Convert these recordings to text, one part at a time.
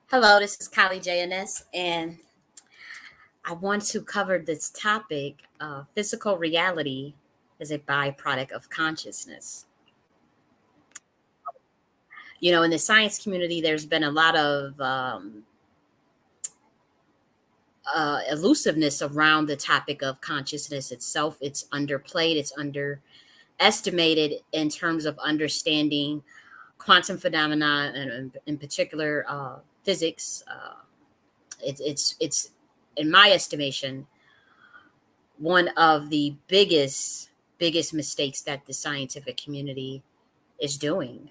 Hello, this is Kylie J.N.S. and I want to cover this topic. Physical reality is a byproduct of consciousness. In the science community, there's been a lot of elusiveness around the topic of consciousness itself. It's underplayed, it's underestimated in terms of understanding quantum phenomena, and in particular, physics. It's in my estimation one of the biggest mistakes that the scientific community is doing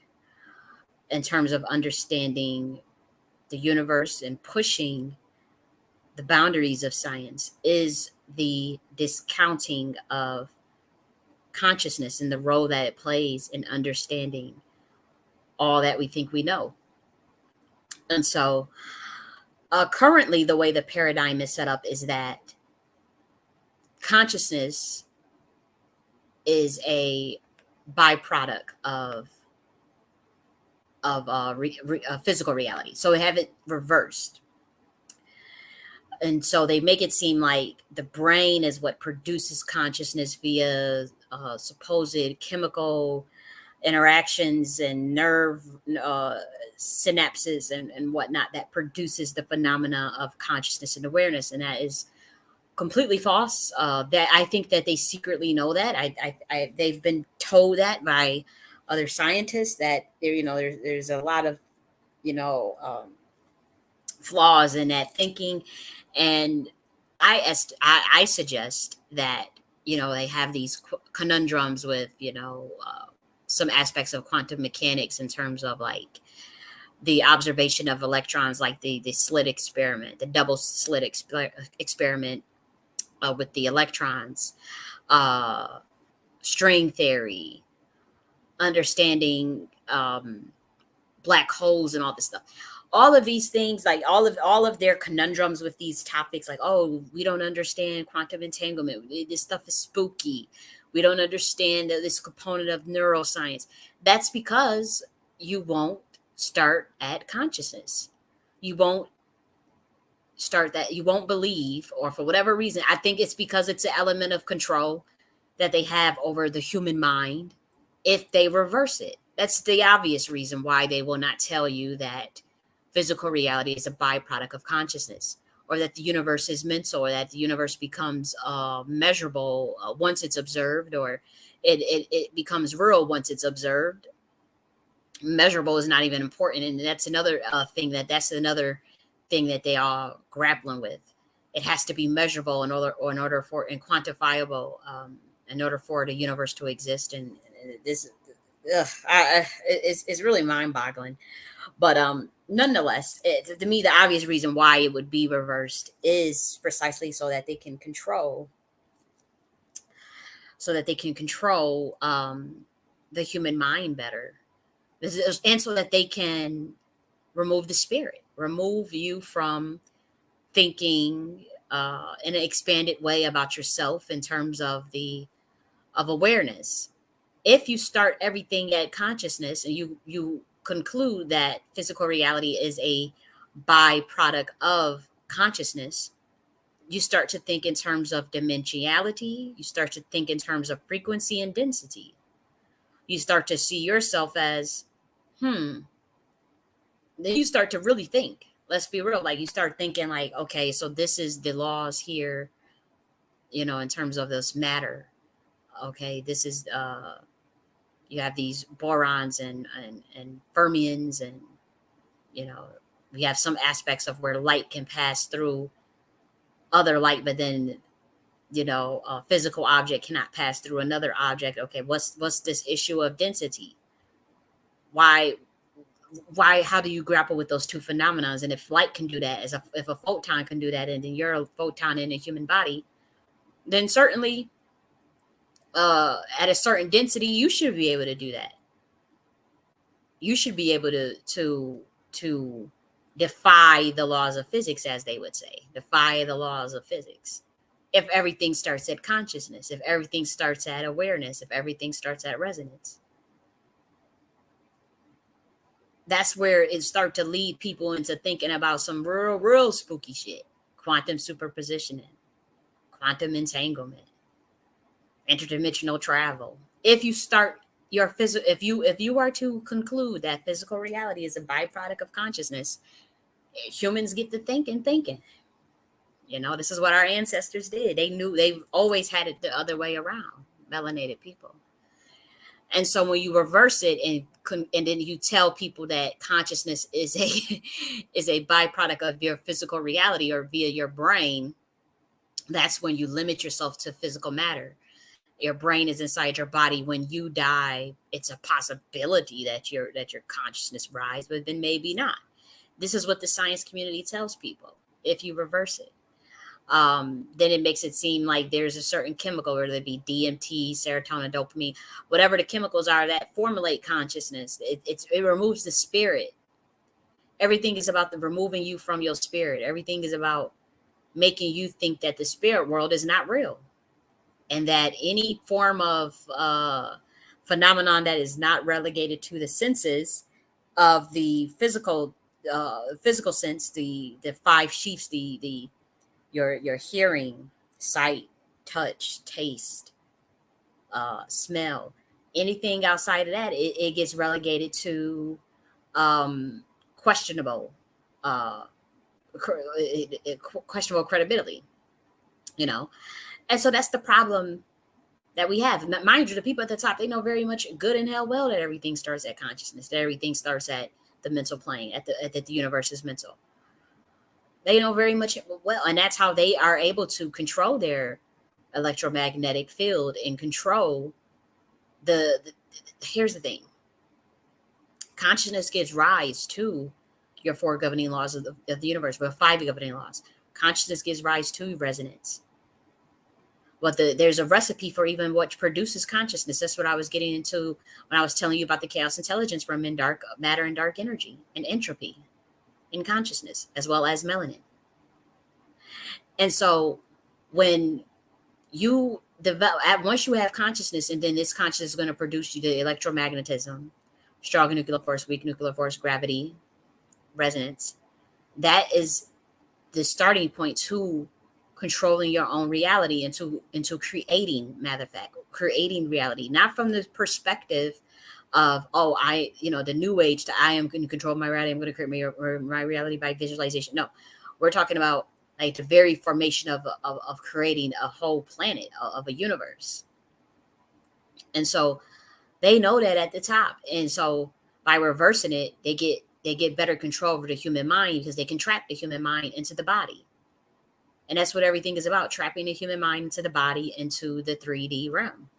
in terms of understanding the universe and pushing the boundaries of science is the discounting of consciousness and the role that it plays in understanding all that we think we know. And so currently the way the paradigm is set up is that consciousness is a byproduct of physical reality. So we have it reversed. And so they make it seem like the brain is what produces consciousness via supposed chemical interactions and nerve synapses and whatnot that produces the phenomena of consciousness and awareness. And that is completely false. That I think that they secretly know that. They've been told that by other scientists that there's a lot of you know um, flaws in that thinking, and I suggest that they have these conundrums with some aspects of quantum mechanics in terms of like the observation of electrons, like the slit experiment, the double slit experiment with the electrons, uh, string theory, understanding black holes and all this stuff. All of these things, like all of their conundrums with these topics, like, oh, we don't understand quantum entanglement. This stuff is spooky. We don't understand this component of neuroscience. That's because you won't start at consciousness. You won't start that. You won't believe, or for whatever reason, I think it's because it's an element of control that they have over the human mind if they reverse it. That's the obvious reason why they will not tell you that physical reality is a byproduct of consciousness, or that the universe is mental, or that the universe becomes measurable once it's observed, or it becomes real once it's observed. Measurable is not even important. And that's another thing that they are grappling with. It has to be measurable in order for and quantifiable in order for the universe to exist. And this it's really mind-boggling. But nonetheless, to me, the obvious reason why it would be reversed is precisely so that they can control the human mind better. And so that they can remove the spirit, remove you from thinking in an expanded way about yourself in terms of awareness. If you start everything at consciousness and you conclude that physical reality is a byproduct of consciousness, you start to think in terms of dimensionality. You start to think in terms of frequency and density. You start to see yourself as, hmm, then you start to really think. Let's be real. Like, you start thinking like, okay, so this is the laws here, in terms of this matter. Okay, this is you have these borons and fermions, and you know we have some aspects of where light can pass through other light, but then a physical object cannot pass through another object. Okay, what's this issue of density? Why how do you grapple with those two phenomena? And if light can do that, if a photon can do that, and then you're a photon in a human body, then certainly at a certain density you should be able to do that. You should be able to defy the laws of physics, as they would say, defy the laws of physics. If everything starts at consciousness, if everything starts at awareness, if everything starts at resonance. that's where it start to lead people into thinking about some real spooky shit. Quantum superpositioning, quantum entanglement, interdimensional travel. If you start your physical, if you are to conclude that physical reality is a byproduct of consciousness, humans get to thinking. This is what our ancestors did. They knew, they've always had it the other way around, melanated people. And so when you reverse it and then you tell people that consciousness is a is a byproduct of your physical reality or via your brain, that's when you limit yourself to physical matter. Your brain is inside your body. When you die, it's a possibility that your consciousness rise, but then maybe not. This is what the science community tells people. If you reverse it, then it makes it seem like there's a certain chemical, whether it be DMT, serotonin, dopamine, whatever the chemicals are that formulate consciousness. It removes the spirit. Everything is about the removing you from your spirit. Everything is about making you think that the spirit world is not real, and that any form of phenomenon that is not relegated to the senses of the physical sense, the five sheaths, the your hearing, sight, touch, taste, smell. Anything outside of that, it gets relegated to questionable, uh, questionable credibility. You know, and so that's the problem that we have. Mind you, the people at the top, they know very much good and hell well that everything starts at consciousness, that everything starts at the mental plane, at the universe is mental. They know very much well, and that's how they are able to control their electromagnetic field and control the here's the thing. Consciousness gives rise to your four governing laws of the universe, but five governing laws. Consciousness gives rise to resonance. But there's a recipe for even what produces consciousness. That's what I was getting into when I was telling you about the chaos intelligence room and dark matter and dark energy and entropy in consciousness, as well as melanin. And so when you develop, once you have consciousness, and then this consciousness is going to produce you the electromagnetism, strong nuclear force, weak nuclear force, gravity, resonance. That is the starting point to controlling your own reality, into creating, matter of fact, creating reality, not from the perspective of, oh, the new age, that I am going to control my reality, I'm going to create my reality by visualization. No, we're talking about like the very formation of creating a whole planet, of a universe. And so they know that at the top, and so by reversing it, they get better control over the human mind, because they can trap the human mind into the body. And that's what everything is about, trapping the human mind into the body, into the 3D realm.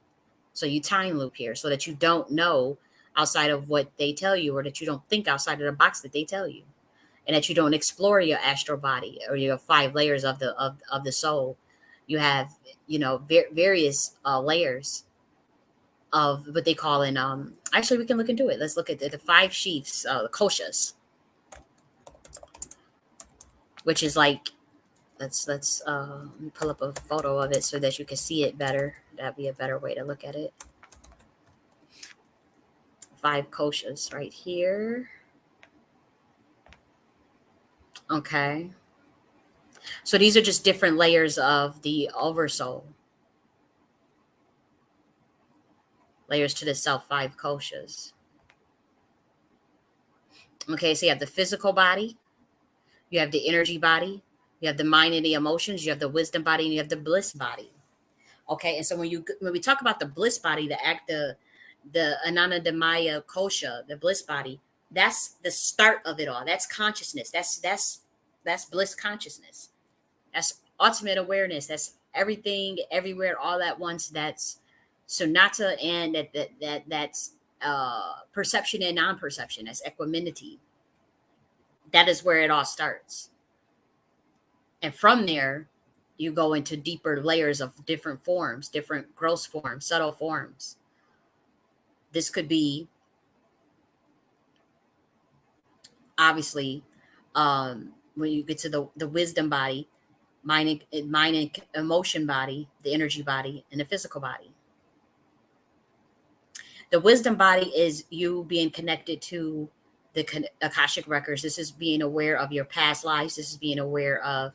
So you time loop here so that you don't know outside of what they tell you, or that you don't think outside of the box that they tell you, and that you don't explore your astral body or your five layers of the soul. You have, various layers of what they call in, actually we can look into it. Let's look at the five sheaths, the koshas, which is like, let me pull up a photo of it so that you can see it better. That'd be a better way to look at it. Five koshas right here. Okay. So these are just different layers of the oversoul. Layers to the self, five koshas. Okay, so you have the physical body, you have the energy body, you have the mind and the emotions, you have the wisdom body, and you have the bliss body. Okay, and so when we talk about the bliss body, the Anandamaya kosha, the bliss body, that's the start of it all. That's consciousness. That's bliss consciousness. That's ultimate awareness. That's everything, everywhere, all at once. That's sonata, and that's perception and non-perception. That's equanimity. That is where it all starts. And from there, you go into deeper layers of different forms, different gross forms, subtle forms. This could be, obviously, when you get to the wisdom body, mind and emotion body, the energy body, and the physical body. The wisdom body is you being connected to Akashic records. This is being aware of your past lives. This is being aware of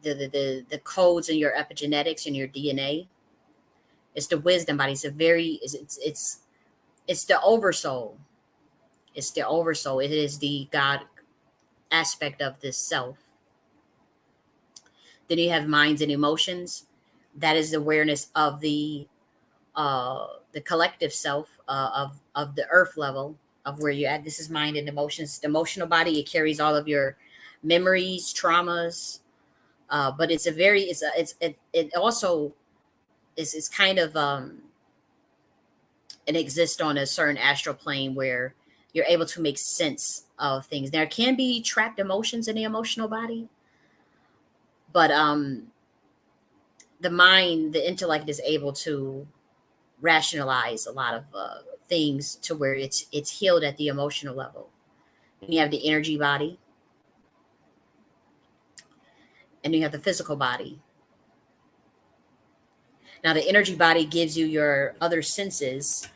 the codes in your epigenetics and your DNA. It's the wisdom body. It's a very it's the oversoul. It's the oversoul. It is the God aspect of this self. Then you have minds and emotions. That is the awareness of the collective self, of the earth level of where you're at. This is mind and emotions. The emotional body, it carries all of your memories, traumas. But it's a very it also is kind of it exists on a certain astral plane where you're able to make sense of things. There can be trapped emotions in the emotional body, but the mind, the intellect is able to rationalize a lot of things to where it's healed at the emotional level. And you have the energy body, and you have the physical body. Now, the energy body gives you your other senses,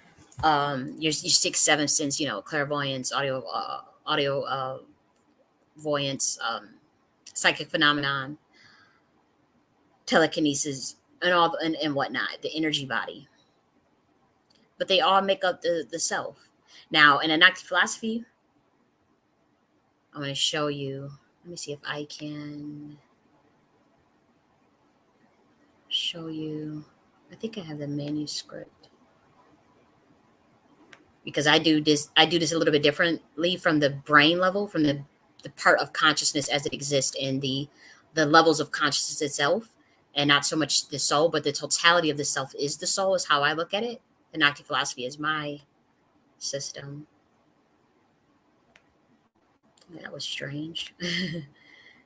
your six, seven sense, clairvoyance, audio voyance, psychic phenomenon, telekinesis, and all and whatnot. The energy body, but they all make up the self. Now, in a Nakhti philosophy, I'm going to show you. Let me see if I can show you. I think I have the manuscript because I do this a little bit differently from the brain level, from the part of consciousness as it exists in the levels of consciousness itself, and not so much the soul, but the totality of the self is the soul, is how I look at it. The Nakhti philosophy is my system. That was strange.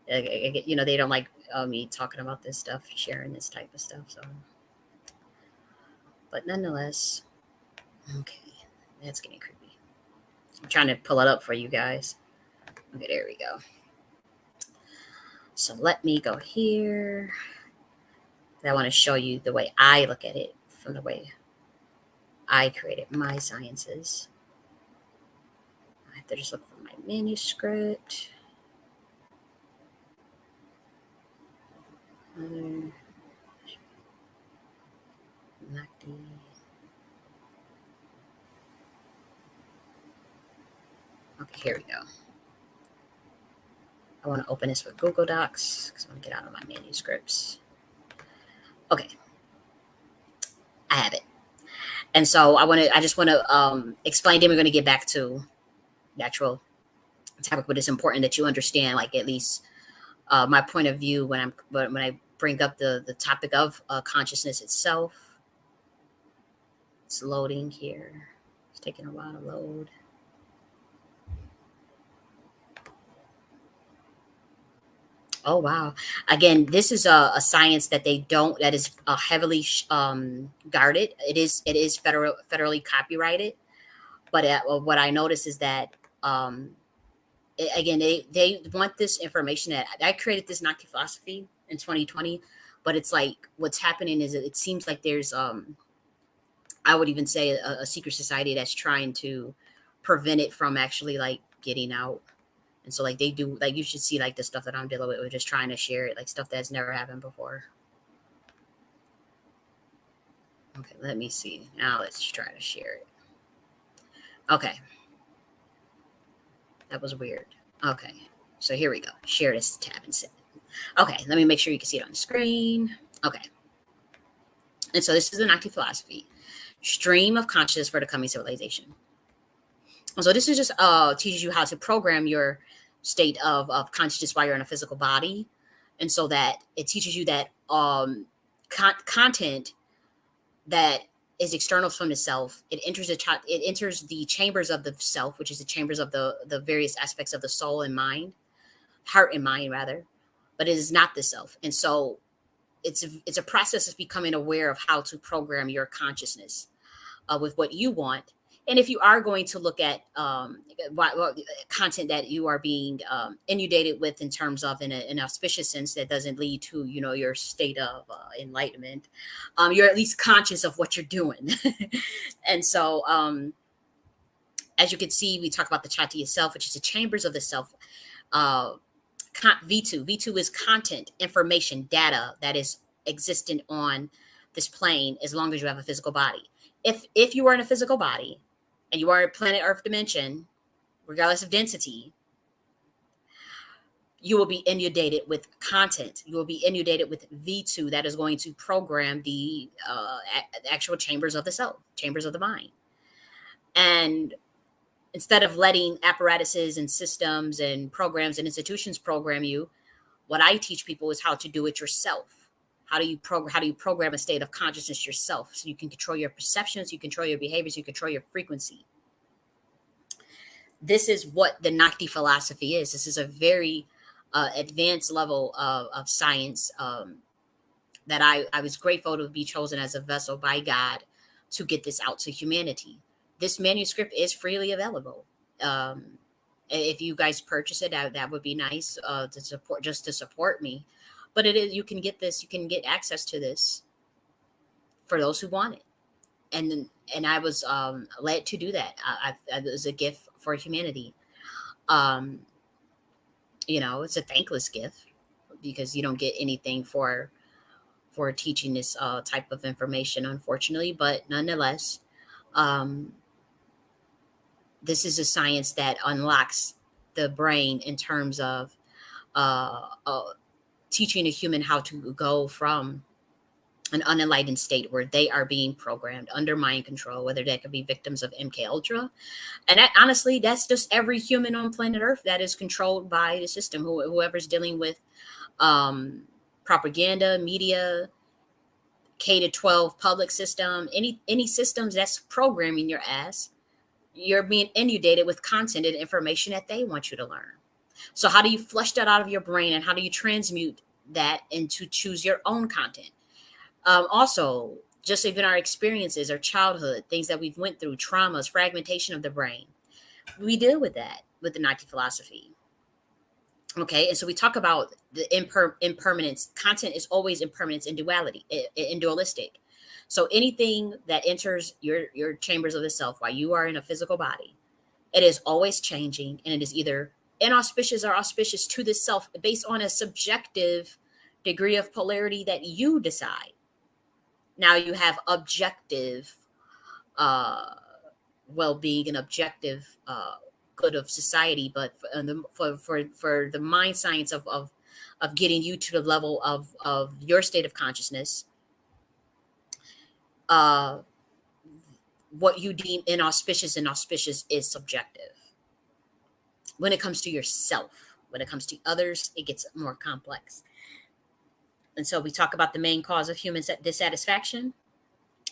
They don't like me talking about this stuff, sharing this type of stuff. So, but nonetheless, okay, that's getting creepy. I'm trying to pull it up for you guys. Okay, there we go. So let me go here. I want to show you the way I look at it, from the way I created my sciences. I have to just look for my manuscript. Nakhti. Okay, here we go. I want to open this with Google Docs because I want to get out of my manuscripts. Okay, I have it. And so I just want to explain. Then we're going to get back to the actual topic, but it's important that you understand, like, at least my point of view when I bring up the topic of consciousness itself. It's loading here. It's taking a while to load. Oh wow! Again, this is a science that that is heavily guarded. It is federally copyrighted. But what I notice is that again, they want this information. That I created this Nakhti philosophy in 2020, but it's like what's happening is it seems like there's I would even say a secret society that's trying to prevent it from actually like getting out. And so like they do, like, you should see like the stuff that I'm dealing with. We're just trying to share it, like stuff that's never happened before. Okay, let me see. Now let's try to share it. Okay. That was weird. Okay. So here we go. Share this tab and set. Okay, let me make sure you can see it on the screen. Okay. And so this is the Nakhti philosophy. Stream of consciousness for the coming civilization. So this is just teaches you how to program your state of consciousness while you're in a physical body. And so that it teaches you that content that is external from the self, it enters the chambers of the self, which is the chambers of the various aspects of the soul and mind, heart and mind rather, but it is not the self. And so it's a process of becoming aware of how to program your consciousness with what you want. And if you are going to look at content that you are being inundated with in terms of in an auspicious sense that doesn't lead to your state of enlightenment, you're at least conscious of what you're doing. And so As you can see, we talk about the Chati itself, which is the chambers of the self. Uh, V2. V2 is content, information, data that is existent on this plane as long as you have a physical body. If you are in a physical body and you are in planet Earth dimension, regardless of density, you will be inundated with content. You will be inundated with V2 that is going to program the actual chambers of the self, chambers of the mind. And instead of letting apparatuses and systems and programs and institutions program you, what I teach people is how to do it yourself. How do you program a state of consciousness yourself so you can control your perceptions, you control your behaviors, you control your frequency. This is what the Nakhti philosophy is. This is a very advanced level of science that I was grateful to be chosen as a vessel by God to get this out to humanity. This manuscript is freely available. Um, if you guys purchase it, that would be nice to support, just to support me. But it is, you can get this, you can get access to this for those who want it. And I was led to do that. It was a gift for humanity. Um, it's a thankless gift because you don't get anything for teaching this type of information, unfortunately. But nonetheless, um, this is a science that unlocks the brain in terms of teaching a human how to go from an unenlightened state where they are being programmed under mind control, whether they could be victims of MK Ultra. And that, honestly, that's just every human on planet Earth that is controlled by the system, whoever's dealing with propaganda, media, K to 12 public system, any systems that's programming your ass, you're being inundated with content and information that they want you to learn. So how do you flush that out of your brain, and how do you transmute that into choose your own content? Also, just even our experiences, our childhood, things that we've went through, traumas, fragmentation of the brain, we deal with that with the Nakhti philosophy. Okay, and so we talk about the impermanence. Content is always impermanence and duality, in dualistic. So anything that enters your chambers of the self while you are in a physical body, it is always changing, and it is either inauspicious or auspicious to the self based on a subjective degree of polarity that you decide. Now you have objective uh, well-being and objective good of society, but for the mind science of getting you to the level of your state of consciousness, uh, what you deem inauspicious and auspicious is subjective. When it comes to yourself, when it comes to others, it gets more complex. And so we talk about the main cause of human dissatisfaction.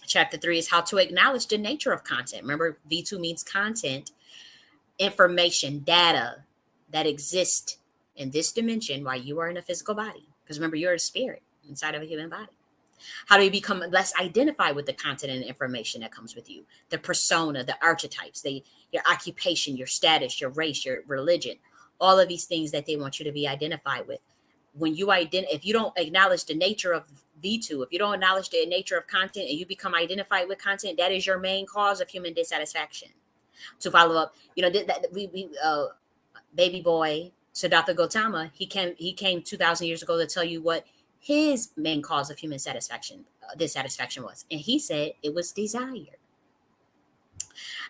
Chapter 3 is how to acknowledge the nature of content. Remember, V2 means content, information, data that exist in this dimension while you are in a physical body. Because remember, you're a spirit inside of a human body. How do you become less identified with the content and information that comes with you? The persona, the archetypes, your occupation, your status, your race, your religion, all of these things that they want you to be identified with. When you if you don't acknowledge the nature of V2, if you don't acknowledge the nature of content and you become identified with content, that is your main cause of human dissatisfaction. To follow up, baby boy Siddhartha Gautama, he came 2,000 years ago to tell you what his main cause of human dissatisfaction was, and he said it was desire.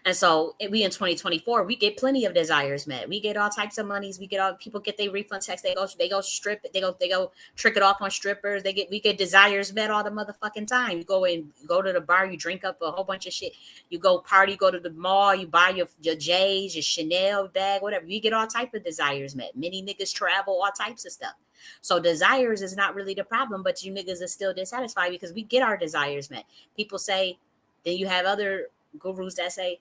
And so we in 2024, we get plenty of desires met. We get all types of monies. We get all people get their refund checks. They go strip it. They go trick it off on strippers. We get desires met all the motherfucking time. You go to the bar, you drink up a whole bunch of shit. You go party, go to the mall, you buy your J's, your Chanel bag, whatever. You get all type of desires met. Many niggas travel, all types of stuff. So desires is not really the problem, but you niggas are still dissatisfied because we get our desires met. People say, then you have other gurus that say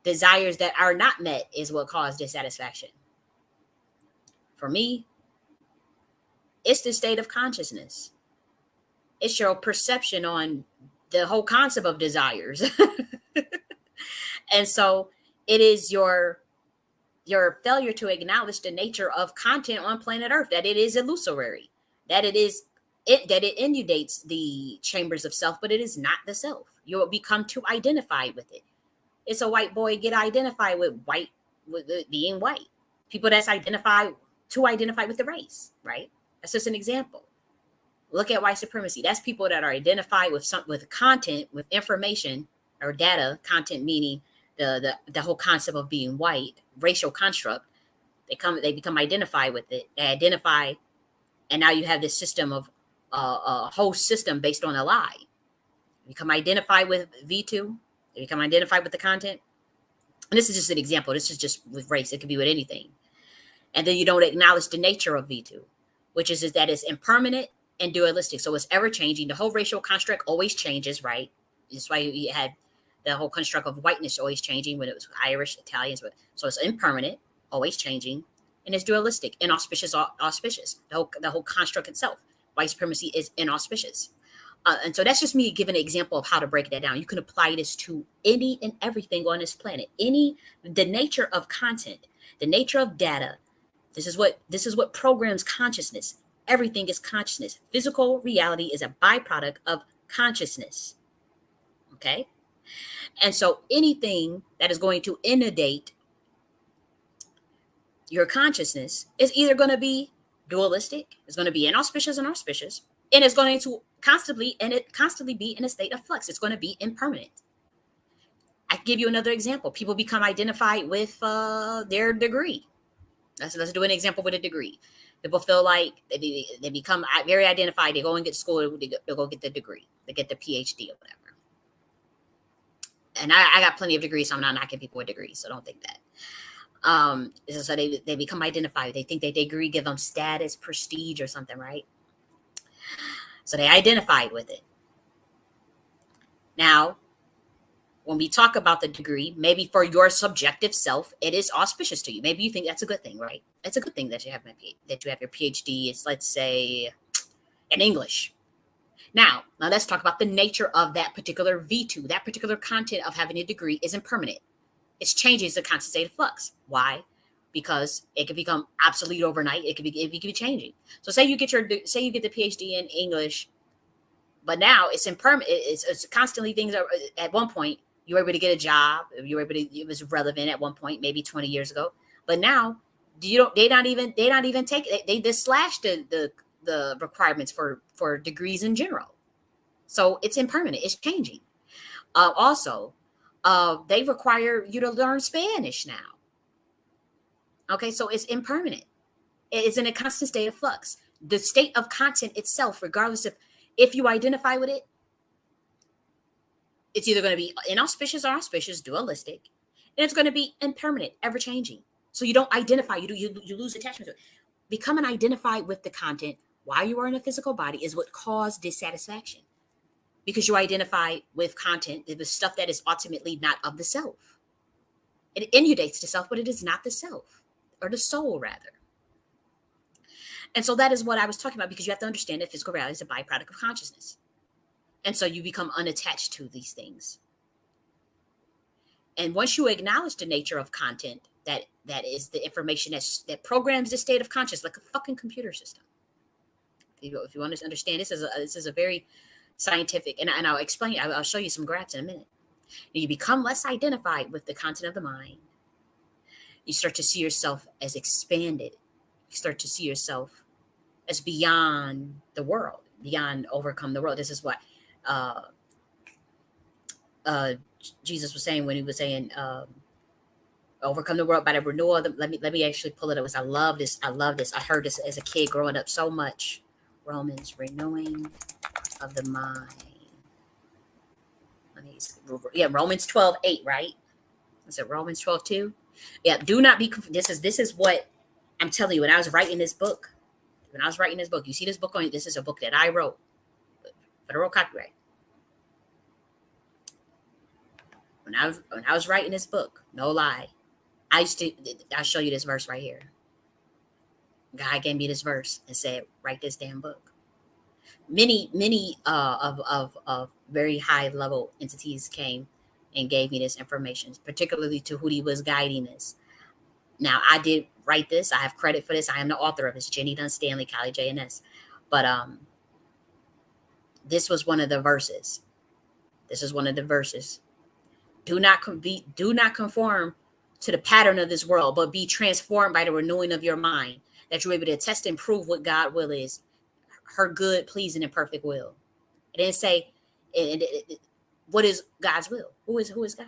desires that are not met is what caused dissatisfaction. For me, it's the state of consciousness. It's your perception on the whole concept of desires. And so it is your failure to acknowledge the nature of content on planet Earth, that it is illusory, that it inundates the chambers of self, but it is not the self. You will become too identified with it. It's a white boy get identified with white, with being white. People that's identified to identify with the race, right? That's just an example. Look at white supremacy. That's people that are identified with some with content, with information or data. Content meaning the whole concept of being white, racial construct. They become identified with it. They identify, and now you have this system of a whole system based on a lie. You become identified with V2. You become identified with the content. And this is just an example. This is just with race. It could be with anything. And then you don't acknowledge the nature of V2, which is that it's impermanent and dualistic. So it's ever changing. The whole racial construct always changes, right? That's why you had the whole construct of whiteness always changing when it was Irish, Italians. So it's impermanent, always changing, and it's dualistic, inauspicious, auspicious. The whole construct itself, white supremacy is inauspicious. And so that's just me giving an example of how to break that down. You can apply this to any and everything on this planet. The nature of content, the nature of data. This is what programs consciousness. Everything is consciousness. Physical reality is a byproduct of consciousness. Okay? And so anything that is going to inundate your consciousness is either going to be dualistic, it's going to be inauspicious and auspicious, and it's going to constantly be in a state of flux. It's going to be impermanent. I can give you another example. People become identified with their degree. Let's do an example with a degree. People feel like they become very identified. They go and get school. They go get the degree. They get the PhD or whatever. And I got plenty of degrees, so I'm not knocking people with degrees. So don't think that. So they become identified. They think that degree give them status, prestige, or something, right? So they identified with it. Now, when we talk about the degree, maybe for your subjective self, it is auspicious to you. Maybe you think that's a good thing, right? It's a good thing that you have your PhD. It's, let's say, in English. Now let's talk about the nature of that particular V2. That particular content of having a degree is impermanent. It's changing. It's a constant state of flux. Why? Because it could become obsolete overnight. It could be changing. So say you get the PhD in English, but now it's impermanent. It's constantly things are. At one point, you were able to get a job. It was relevant at one point, maybe 20 years ago. But now, they not even take it. They just slashed the requirements for degrees in general. So it's impermanent. It's changing. Also, they require you to learn Spanish now. Okay, so it's impermanent. It's in a constant state of flux. The state of content itself, regardless of if you identify with it, it's either going to be inauspicious or auspicious, dualistic, and it's going to be impermanent, ever changing. So you don't identify. You lose attachment to it. Becoming identified with the content while you are in a physical body is what caused dissatisfaction, because you identify with content, the stuff that is ultimately not of the self. It inundates the self, but it is not the self, or the soul, rather. And so that is what I was talking about, because you have to understand that physical reality is a byproduct of consciousness. And so you become unattached to these things. And once you acknowledge the nature of content, that is the information that programs the state of consciousness, like a fucking computer system. If you want to understand, this is a very scientific, and I'll explain. I'll show you some graphs in a minute. You become less identified with the content of the mind. You start to see yourself as expanded. You start to see yourself as beyond the world, beyond overcome the world. This is what Jesus was saying when he was saying, overcome the world by the renewal. Let me actually pull it up. I love this. I heard this as a kid growing up so much. Romans, renewing of the mind. Romans 12:8, right? Is it Romans 12:2? Yeah, do not be. This is what I'm telling you. When I was writing this book, you see this book on. This is a book that I wrote, federal copyright. When I was writing this book, no lie, I'll show you this verse right here. God gave me this verse and said, write this damn book. Many of very high level entities came and gave me this information, particularly to who he was guiding this. Now, I did write this. I have credit for this. I am the author of this, Jenny Dunn Stanley, Callie J.N.S. But this was one of the verses. This is one of the verses Do not conform to the pattern of this world, but be transformed by the renewing of your mind, that you're able to test and prove what God's will is, her good, pleasing, and perfect will. It didn't say what is God's will. Who is God?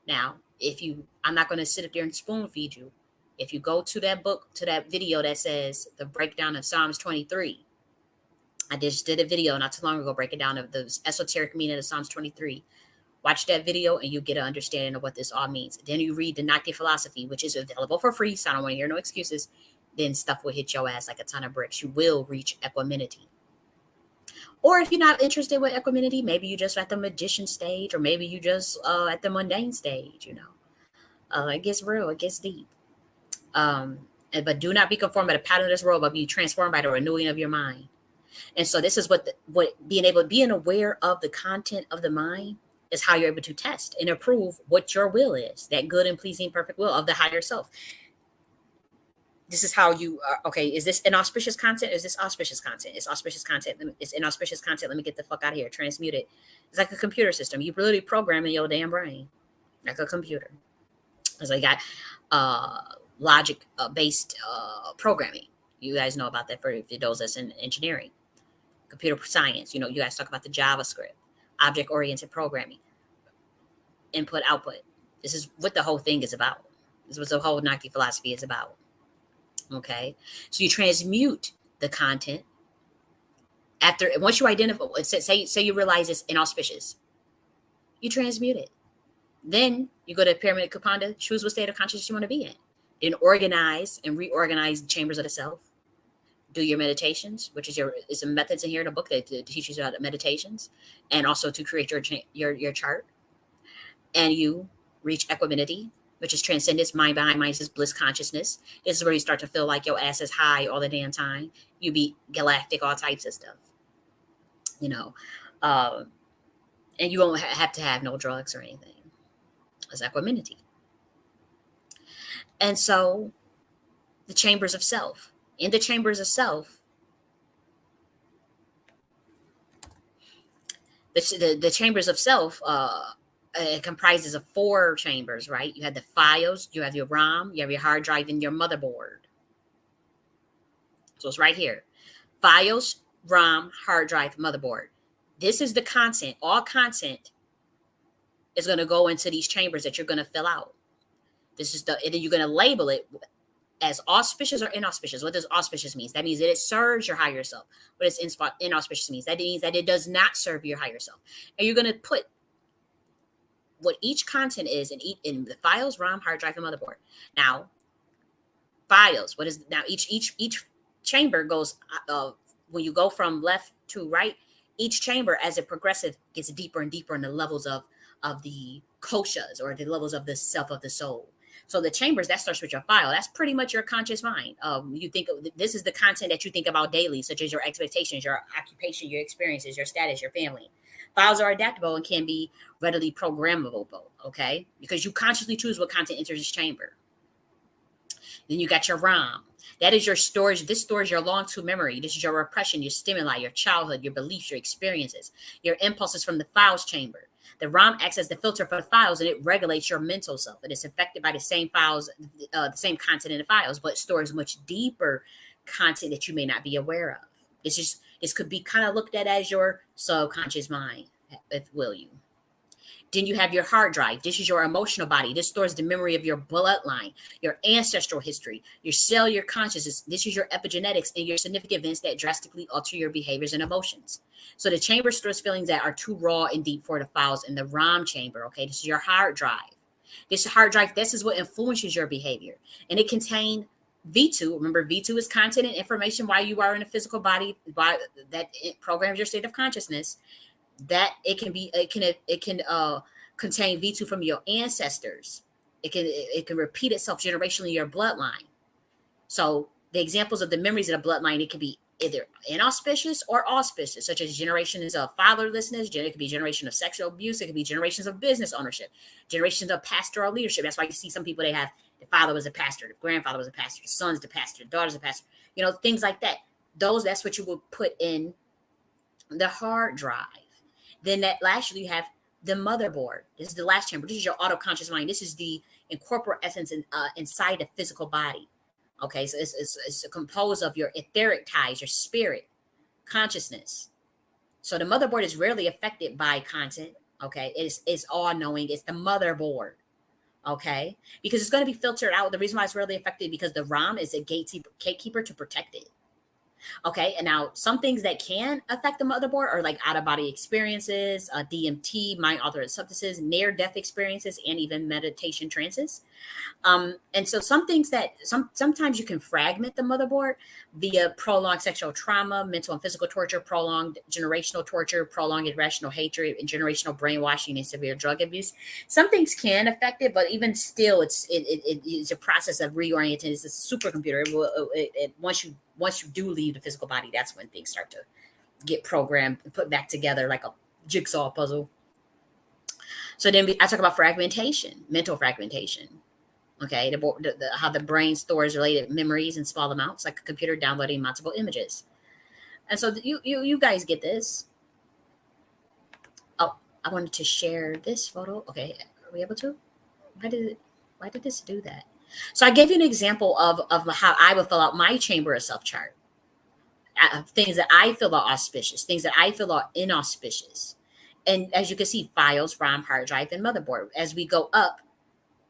Now, if you, I'm not going to sit up there and spoon feed you. If you go to that book, to that video that says the breakdown of Psalms 23, I just did a video not too long ago breaking down of the esoteric meaning of Psalms 23. Watch that video and you get an understanding of what this all means. Then you read the Nakhti philosophy, which is available for free, so I don't want to hear no excuses. Then stuff will hit your ass like a ton of bricks. You will reach equanimity. Or if you're not interested with equanimity, maybe you just at the magician stage, or maybe you just at the mundane stage, it gets real, it gets deep. But do not be conformed by the pattern of this world, but be transformed by the renewing of your mind. And so this is what being aware of the content of the mind is how you're able to test and approve what your will is, that good and pleasing, perfect will of the higher self. This is how you are. Okay, is this inauspicious content? Is this auspicious content? It's auspicious content. It's inauspicious content. Let me get the fuck out of here. Transmute it. It's like a computer system. You literally program in your damn brain like a computer. So you got logic based programming. You guys know about that for those that's in engineering, computer science. You guys talk about the JavaScript, object oriented programming, input output. This is what the whole thing is about. This is what the whole Nakhti philosophy is about. Okay, so you transmute the content after, once you identify, say you realize it's inauspicious, you transmute it. Then you go to pyramid Kapanda, choose what state of consciousness you want to be in. Then organize and reorganize the chambers of the self. Do your meditations, which is some methods in here in a book that teaches you about meditations, and also to create your chart. And you reach equanimity, which is transcendence, mind behind mind is bliss consciousness. This is where you start to feel like your ass is high all the damn time. You be galactic, all types of stuff. And you won't have to have no drugs or anything. It's equanimity. And so the chambers of self. In the chambers of self, the chambers of self it comprises of 4 chambers, right? You have the files, you have your RAM, you have your hard drive, and your motherboard. So it's right here. Files, RAM, hard drive, motherboard. This is the content. All content is going to go into these chambers that you're going to fill out. And then you're going to label it as auspicious or inauspicious. What does auspicious mean? That means that it serves your higher self. What does inauspicious means? That means that it does not serve your higher self. And you're going to put what each content is in the files, RAM, hard drive, and motherboard. Now, files. Each chamber goes when you go from left to right. Each chamber, as it progresses, gets deeper and deeper in the levels of the koshas, or the levels of the self of the soul. So the chambers, that starts with your file. That's pretty much your conscious mind. You think this is the content that you think about daily, such as your expectations, your occupation, your experiences, your status, your family. Files are adaptable and can be readily programmable, okay? Because you consciously choose what content enters this chamber. Then you got your RAM. That is your storage. This stores your long-term memory. This is your repression, your stimuli, your childhood, your beliefs, your experiences, your impulses from the files chamber. The RAM acts as the filter for the files, and it regulates your mental self. It is affected by the same files, the same content in the files, but stores much deeper content that you may not be aware of. This could be kind of looked at as your subconscious mind, if will you. Then you have your hard drive. This is your emotional body. This stores the memory of your bloodline, your ancestral history, your cellular consciousness. This is your epigenetics and your significant events that drastically alter your behaviors and emotions. So the chamber stores feelings that are too raw and deep for the files in the RAM chamber. Okay, this is your hard drive. This hard drive, this is what influences your behavior. And it contains V2. Remember, V2 is content and information while you are in a physical body, that it programs your state of consciousness. That it can contain V2 from your ancestors. It can repeat itself generationally in your bloodline. So the examples of the memories of the bloodline, it can be either inauspicious or auspicious, such as generations of fatherlessness. It could be generation of sexual abuse. It could be generations of business ownership, generations of pastoral leadership. That's why you see some people, they have the father was a pastor, the grandfather was a pastor, the son's the pastor, the daughter's a pastor, things like that. That's what you will put in the hard drive. Then that lastly, you have the motherboard. This is the last chamber. This is your auto-conscious mind. This is the incorporeal essence inside the physical body. Okay, so it's composed of your etheric ties, your spirit, consciousness. So the motherboard is rarely affected by content. Okay, it's all knowing. It's the motherboard. Okay, because it's going to be filtered out. The reason why it's rarely affected because the ROM is a gatekeeper to protect it. Okay, and now some things that can affect the motherboard are like out of body experiences, DMT, mind altering substances, near death experiences, and even meditation trances. And so some things that sometimes you can fragment the motherboard via prolonged sexual trauma, mental and physical torture, prolonged generational torture, prolonged irrational hatred, and generational brainwashing and severe drug abuse. Some things can affect it, but even still, it's a process of reorienting. It's a supercomputer. Once you do leave the physical body, that's when things start to get programmed and put back together like a jigsaw puzzle. So then I talk about fragmentation, mental fragmentation. Okay, how the brain stores related memories in small amounts, like a computer downloading multiple images. And so you guys get this. Oh, I wanted to share this photo. Okay, are we able to? Why did this do that? So I gave you an example of how I would fill out my chamber of self chart. Things that I feel are auspicious, things that I feel are inauspicious. And as you can see, files, ROM, hard drive, and motherboard. As we go up,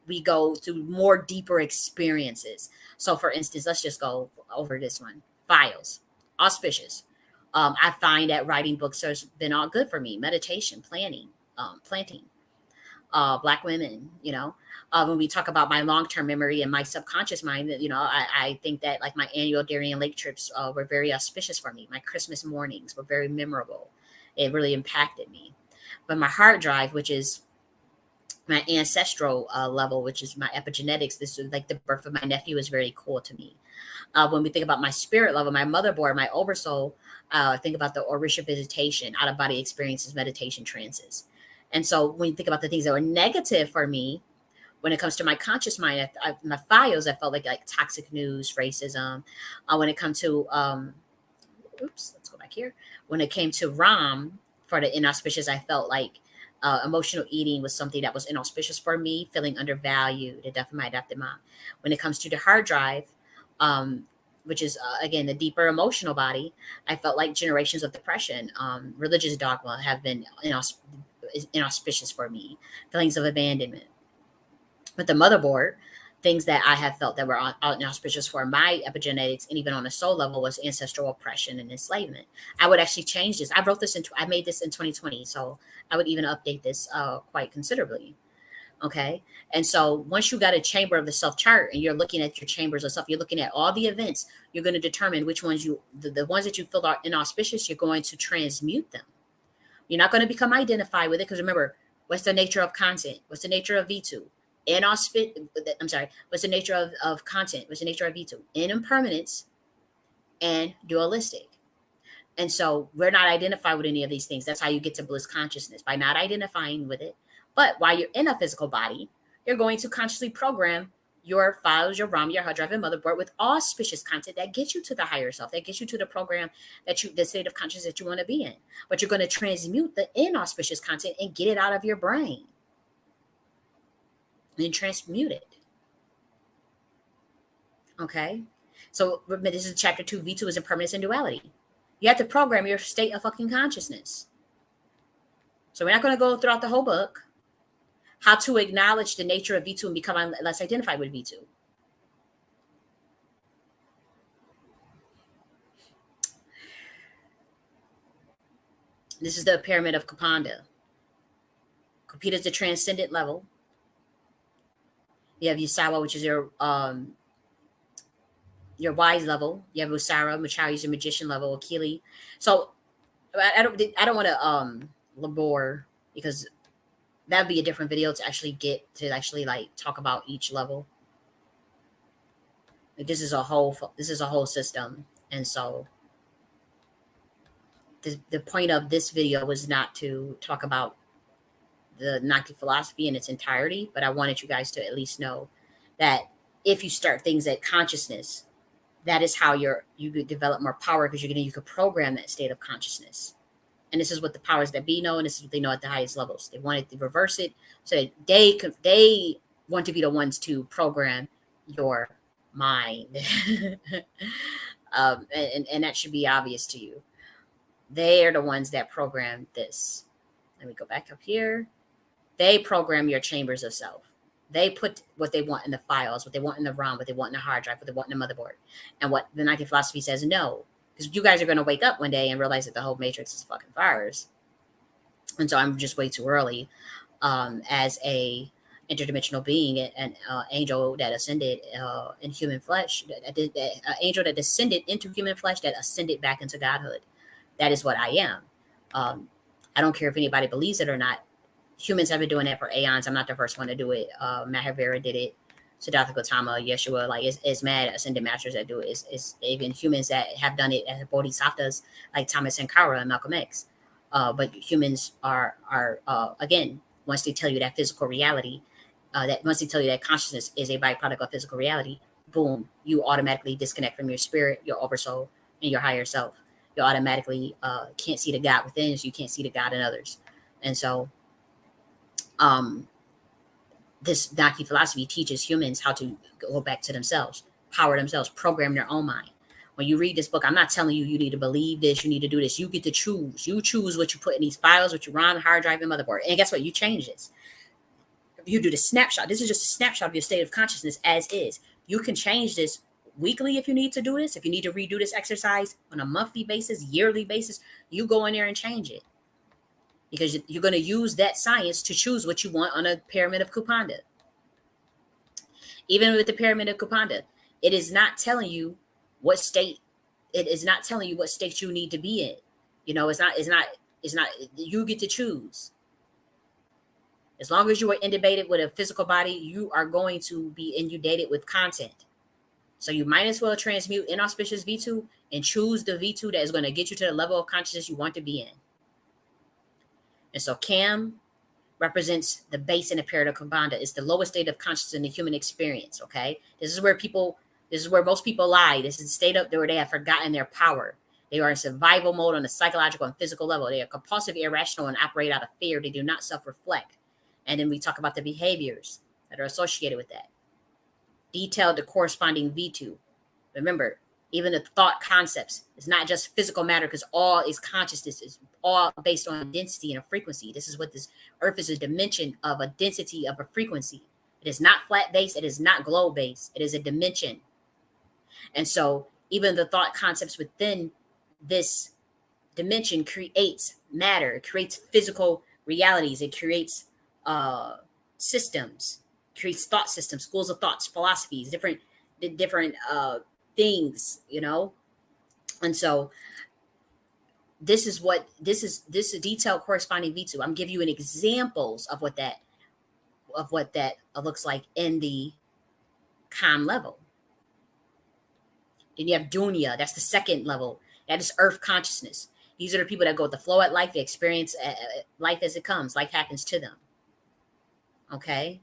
we go through more deeper experiences. So, for instance, let's just go over this one. Files, auspicious. I find that writing books has been all good for me. Meditation, planting, Black women. When we talk about my long-term memory and my subconscious mind, I think that like my annual Darien Lake trips were very auspicious for me. My Christmas mornings were very memorable. It really impacted me. But my hard drive, which is my ancestral level, which is my epigenetics. This is like the birth of my nephew is very cool to me. When we think about my spirit level, my motherboard, my oversoul, think about the Orisha visitation, out of body experiences, meditation trances. And so when you think about the things that were negative for me, when it comes to my conscious mind, my files, I felt like toxic news, racism. When it comes to, let's go back here. When it came to ROM for the inauspicious, I felt like emotional eating was something that was inauspicious for me, feeling undervalued, the death of my adopted mom. When it comes to the hard drive, which is, again, the deeper emotional body, I felt like generations of depression, religious dogma have been inauspicious for me, feelings of abandonment. But the motherboard, things that I have felt that were inauspicious for my epigenetics and even on a soul level was ancestral oppression and enslavement. I would actually change this. I made this in 2020, so I would even update this quite considerably. Okay. And so once you got a chamber of the self chart and you're looking at your chambers of self, you're looking at all the events, you're going to determine which ones the ones that you feel are inauspicious, you're going to transmute them. You're not going to become identified with it because remember, what's the nature of content? What's the nature of V2? What's the nature of content? What's the nature of V2? In impermanence and dualistic. And so we're not identified with any of these things. That's how you get to bliss consciousness, by not identifying with it. But while you're in a physical body, you're going to consciously program your files, your ROM, your hard drive, and motherboard with auspicious content that gets you to the higher self, that gets you to the program the state of consciousness that you want to be in. But you're going to transmute the inauspicious content and get it out of your brain and transmute it. Okay? So this is chapter 2. V2 is impermanence and duality. You have to program your state of fucking consciousness. So we're not going to go throughout the whole book. How to acknowledge the nature of V2 and become less identified with V2. This is the pyramid of Kapanda. Kapita is the transcendent level. You have Yusawa, which is your wise level. You have Usara, Machawi is your magician level. Akili. So I don't want to labor because that'd be a different video to actually like talk about each level. Like, this is a whole system, and so the point of this video was not to talk about the Nakhti philosophy in its entirety, but I wanted you guys to at least know that if you start things at consciousness, that is how you could develop more power because you could program that state of consciousness And this is what the powers that be know, and this is what they know at the highest levels. They wanted to reverse it so that they want to be the ones to program your mind. And that should be obvious to you. They are the ones that program this. Let me go back up here. They program your chambers of self. They put what they want in the files, what they want in the ROM, what they want in the hard drive, what they want in the motherboard. And what the Nakhti philosophy says, no. Because you guys are going to wake up one day and realize that the whole matrix is fucking virus. And so I'm just way too early as a interdimensional being, an angel that ascended in human flesh, angel that descended into human flesh, that ascended back into godhood. That is what I am. I don't care if anybody believes it or not. Humans have been doing that for aeons. I'm not the first one to do it. Mahavira did it. Siddhartha Gautama, Yeshua, like it's mad ascended masters that do it. It's even humans that have done it as bodhisattvas, like Thomas Sankara and Malcolm X. But humans are again, once they tell you that physical reality, that once they tell you that consciousness is a byproduct of physical reality, boom, you automatically disconnect from your spirit, your oversoul, and your higher self. You automatically can't see the God within, so you can't see the God in others. And so this Nakhti philosophy teaches humans how to go back to themselves, power themselves, program their own mind. When you read this book, I'm not telling you need to believe this, you need to do this. You get to choose. You choose what you put in these files, what you run, hard drive, and motherboard. And guess what? You change this. You do the snapshot. This is just a snapshot of your state of consciousness as is. You can change this weekly if you need to do this. If you need to redo this exercise on a monthly basis, yearly basis, you go in there and change it. Because you're going to use that science to choose what you want on a pyramid of Kupanda. Even with the pyramid of Kupanda, it is not telling you what state. It is not telling you what state you need to be in. You know, it's not. You get to choose. As long as you are intubated with a physical body, you are going to be inundated with content. So you might as well transmute inauspicious V2 and choose the V2 that is going to get you to the level of consciousness you want to be in. And so Cam represents the base in the pyramid of Kupanda. It's the lowest state of consciousness in the human experience, okay? This is where most people lie. This is the state up there where they have forgotten their power. They are in survival mode on a psychological and physical level. They are compulsive, irrational, and operate out of fear. They do not self-reflect. And then we talk about the behaviors that are associated with that. Detailed the corresponding V2. Remember, even the thought concepts is not just physical matter, because all is consciousness, is all based on density and a frequency. This is what this earth is, a dimension of a density of a frequency. It is not flat based. It is not globe based. It is a dimension. And so even the thought concepts within this dimension creates matter. It creates physical realities. It creates systems, creates thought systems, schools of thoughts, philosophies, different things, you know. And so this is a detailed corresponding V2. I'm giving you an examples of what that looks like in the calm level. Then you have Dunya. That's the second level. That is earth consciousness. These are the people that go with the flow at life. They experience life as it comes. Life happens to them. Okay.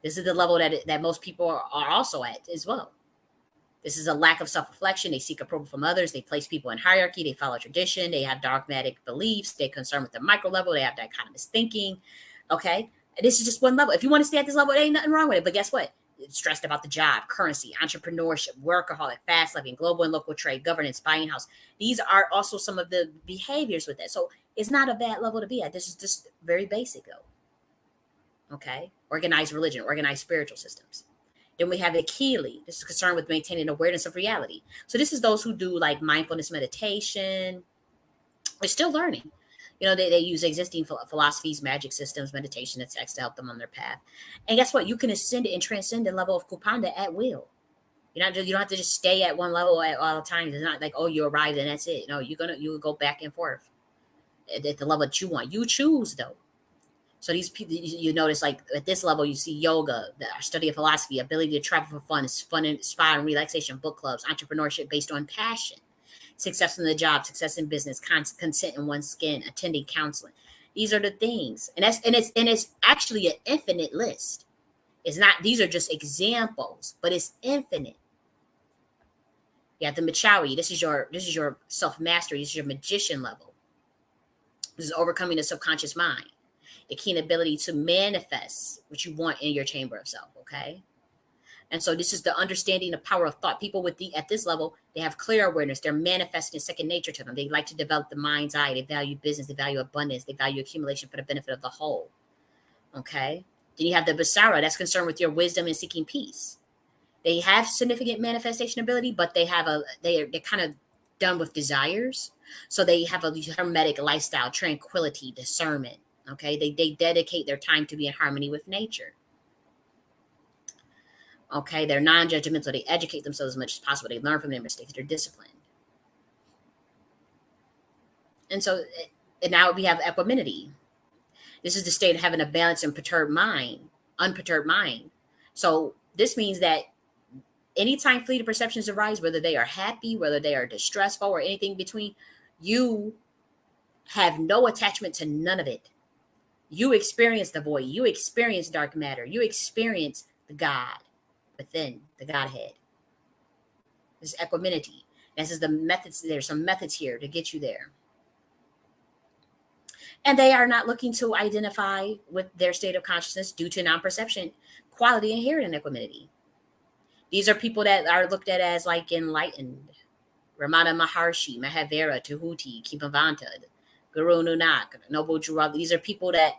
This is the level that most people are also at as well. This is a lack of self-reflection. They seek approval from others. They place people in hierarchy. They follow tradition. They have dogmatic beliefs. They're concerned with the micro level. They have dichotomous thinking. Okay. And this is just one level. If you want to stay at this level, there ain't nothing wrong with it. But guess what? It's stressed about the job, currency, entrepreneurship, workaholic, fast living, global and local trade, governance, buying house. These are also some of the behaviors with that. So it's not a bad level to be at. This is just very basic though. Okay. Organized religion, organized spiritual systems. Then we have Akili. This is concerned with maintaining awareness of reality. So this is those who do like mindfulness meditation. They're still learning. You know, they use existing philosophies, magic systems, meditation, and text to help them on their path. And guess what? You can ascend it and transcend the level of Kupanda at will. You don't have to just stay at one level at all times. It's not like, oh, you arrived and that's it. No, you will go back and forth at the level that you want. You choose though. So these people, you notice, like at this level, you see yoga, the study of philosophy, ability to travel for fun, spa and relaxation, book clubs, entrepreneurship based on passion, success in the job, success in business, consent in one's skin, attending counseling. These are the things, and it's actually an infinite list. It's not; these are just examples, but it's infinite. You have the Machawi. This is your self mastery. This is your magician level. This is overcoming the subconscious mind, the keen ability to manifest what you want in your chamber of self. Okay. And so this is the understanding the power of thought. People with the at this level, they have clear awareness. They're manifesting second nature to them. They like to develop the mind's eye. They value business. They value abundance. They value accumulation for the benefit of the whole. Okay. Then you have the Basara that's concerned with your wisdom and seeking peace. They have significant manifestation ability, but they're kind of done with desires. So they have a hermetic lifestyle, tranquility, discernment. Okay. They dedicate their time to be in harmony with nature. Okay, they're non-judgmental. They educate themselves as much as possible. They learn from their mistakes. They're disciplined. And so and now we have equanimity. This is the state of having a balanced and unperturbed mind. So this means that anytime fleeting perceptions arise, whether they are happy, whether they are distressful, or anything between, you have no attachment to none of it. You experience the void. You experience dark matter. You experience the God within, the Godhead. This is equanimity. This is the methods. There's some methods here to get you there. And they are not looking to identify with their state of consciousness due to non-perception quality inherent in equanimity. These are people that are looked at as like enlightened. Ramana Maharshi, Mahavira, Tahuti, Kipavanta, Guru Nanak, Noble Jurab. These are people that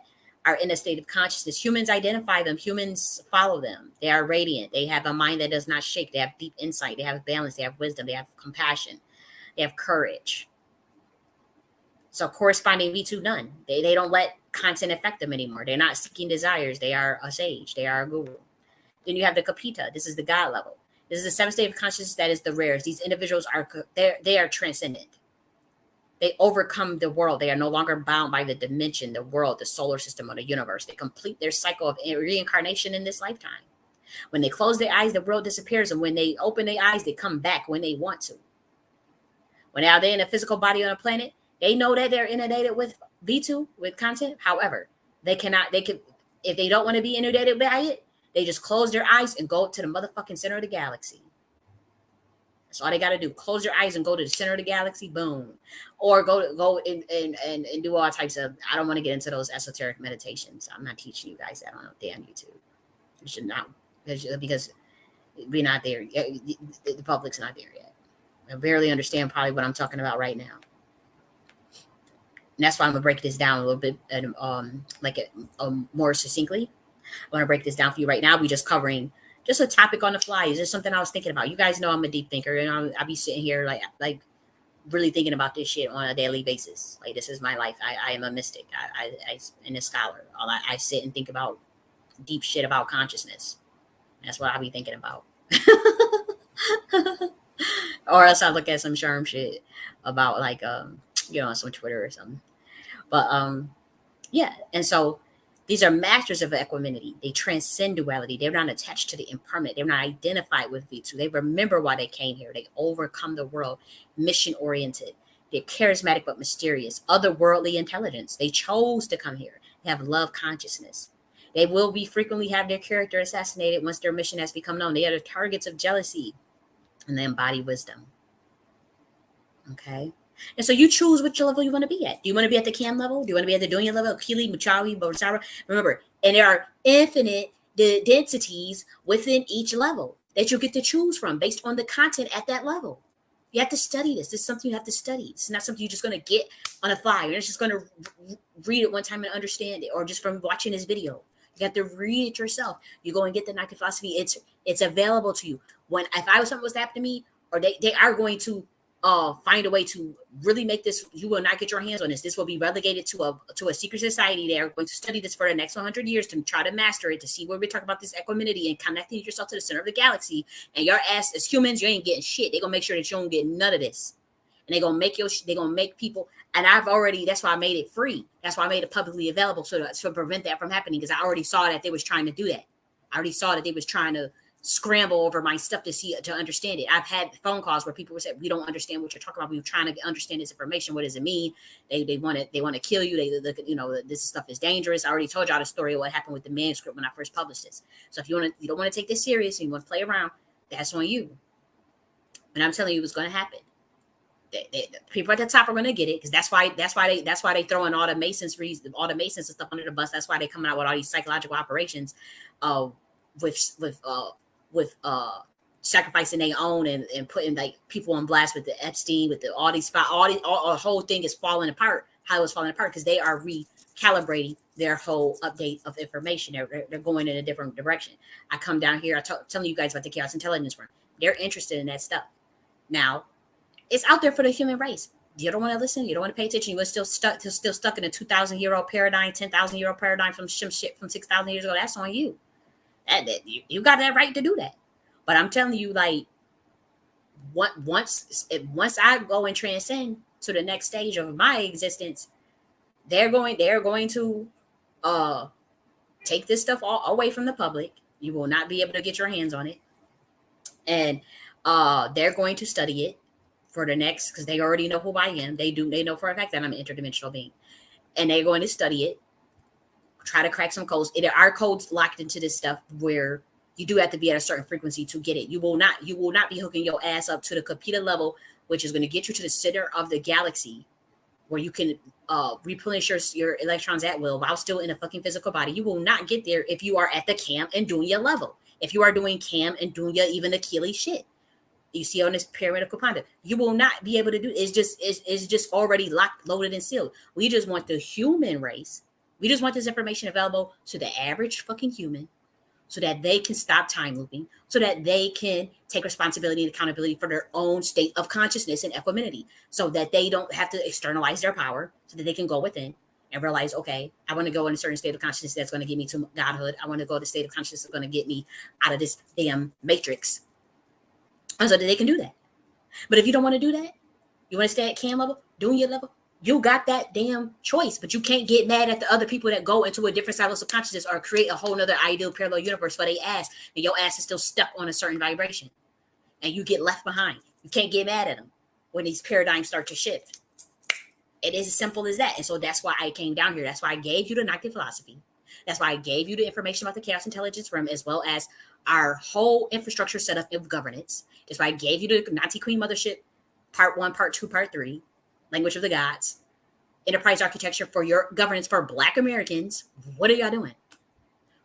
are in a state of consciousness. Humans identify them. Humans follow them. They are radiant. They have a mind that does not shake. They have deep insight. They have balance. They have wisdom. They have compassion. They have courage. So corresponding V2, none. They don't let content affect them anymore. They're not seeking desires. They are a sage. They are a guru. Then you have the Kapita. This is the God level. This is the seventh state of consciousness that is the rarest. These individuals they are transcendent. They overcome the world. They are no longer bound by the dimension, the world, the solar system, or the universe. They complete their cycle of reincarnation in this lifetime. When they close their eyes, the world disappears. And when they open their eyes, they come back when they want to. When they're in a physical body on a planet, they know that they're inundated with V2, with content. However, if they don't want to be inundated by it, they just close their eyes and go to the motherfucking center of the galaxy. That's all they got to do. Close your eyes and go to the center of the galaxy. Boom. Or go and do all types of, I don't want to get into those esoteric meditations. I'm not teaching you guys that on damn YouTube. You should not, because we're not there. The public's not there yet. I barely understand probably what I'm talking about right now. And that's why I'm going to break this down a little bit more succinctly. I want to break this down for you right now. We're just covering just a topic on the fly. Is this something I was thinking about? You guys know I'm a deep thinker, and I'll be sitting here like really thinking about this shit on a daily basis. Like, this is my life. I am a mystic. I am a scholar. I sit and think about deep shit about consciousness. That's what I'll be thinking about. Or else I'll look at some sherm shit about like some Twitter or something. But yeah, and so these are masters of equanimity. They transcend duality. They're not attached to the impermanent. They're not identified with V2. They remember why they came here. They overcome the world, mission-oriented. They're charismatic but mysterious, otherworldly intelligence. They chose to come here. They have love consciousness. They will be frequently have their character assassinated once their mission has become known. They are the targets of jealousy, and they embody wisdom. Okay? And so you choose which level you want to be at. Do you want to be at the Cam level? Do you want to be at the Dunya level? Kili, Muchawi, Bosara? Remember, and there are infinite densities within each level that you get to choose from based on the content at that level. You have to study this. This is something you have to study. It's not something you're just going to get on a fly. You're not just going to read it one time and understand it, or just from watching this video. You have to read it yourself. You go and get the Nakhti philosophy. It's available to you. Something was to happen to me, or they are going to find a way to really make this, you will not get your hands on this. This will be relegated to a secret society. They are going to study this for the next 100 years to try to master it, to see where we talk about this equanimity and connecting yourself to the center of the galaxy. And your ass as humans, you ain't getting shit. They're gonna make sure that you don't get none of this. And they're gonna make people, and that's why I made it free. That's why I made it publicly available, to prevent that from happening, because I already saw that they was trying to do that. I already saw that they was trying to scramble over my stuff to understand it. I've had phone calls where people said, we don't understand what you're talking about. We're trying to understand this information. What does it mean? They want to kill you. They look at, this stuff is dangerous. I already told y'all the story of what happened with the manuscript when I first published this. So if you don't want to take this serious and you want to play around, that's on you. And I'm telling you what's going to happen. People at the top are going to get it, because that's why they throwing all the masons and stuff under the bus. That's why they coming out with all these psychological operations, uh, with sacrificing their own, and putting like people on blast with the Epstein, with all the whole thing is falling apart. How it's falling apart because they are recalibrating their whole update of information. They're going in a different direction. I come down here, telling you guys about the chaos intelligence room. They're interested in that stuff. Now, it's out there for the human race. You don't want to listen. You don't want to pay attention. You're still stuck in a 2,000-year-old paradigm, 10,000-year-old paradigm from some shit from 6,000 years ago. That's on you. You got that right to do that. But I'm telling you, like, once I go and transcend to the next stage of my existence, they're going to take this stuff all away from the public. You will not be able to get your hands on it, and they're going to study it for the next, because they already know who I am. They know for a fact that I'm an interdimensional being, and they're going to study it, try to crack some codes. Our codes locked into this stuff where you do have to be at a certain frequency to get it. You will not be hooking your ass up to the computer level, which is going to get you to the center of the galaxy, where you can replenish your electrons at will while still in a fucking physical body. You will not get there if you are at the Cam and Dunya level. If you are doing Cam and Dunya, even Achilles shit, you see on this pyramid of Kapanda, you will not be able to do. It's just already locked, loaded, and sealed. We just want the human race. We just want this information available to the average fucking human, so that they can stop time looping, so that they can take responsibility and accountability for their own state of consciousness and equanimity, so that they don't have to externalize their power, so that they can go within and realize, okay, I want to go in a certain state of consciousness that's going to get me to godhood. I want to go to the state of consciousness that's going to get me out of this damn matrix, and so that they can do that. But if you don't want to do that, you want to stay at Cam level, doing your level, you got that damn choice. But you can't get mad at the other people that go into a different side of subconsciousness or create a whole nother ideal parallel universe for their ass, and your ass is still stuck on a certain vibration, and you get left behind. You can't get mad at them when these paradigms start to shift. It is as simple as that. And so that's why I came down here. That's why I gave you the Nakhti philosophy. That's why I gave you the information about the chaos intelligence realm, as well as our whole infrastructure set up of governance. That's why I gave you the Nazi Queen Mothership, part 1, part 2, part 3, language of the gods, enterprise architecture for your governance for Black Americans. What are y'all doing?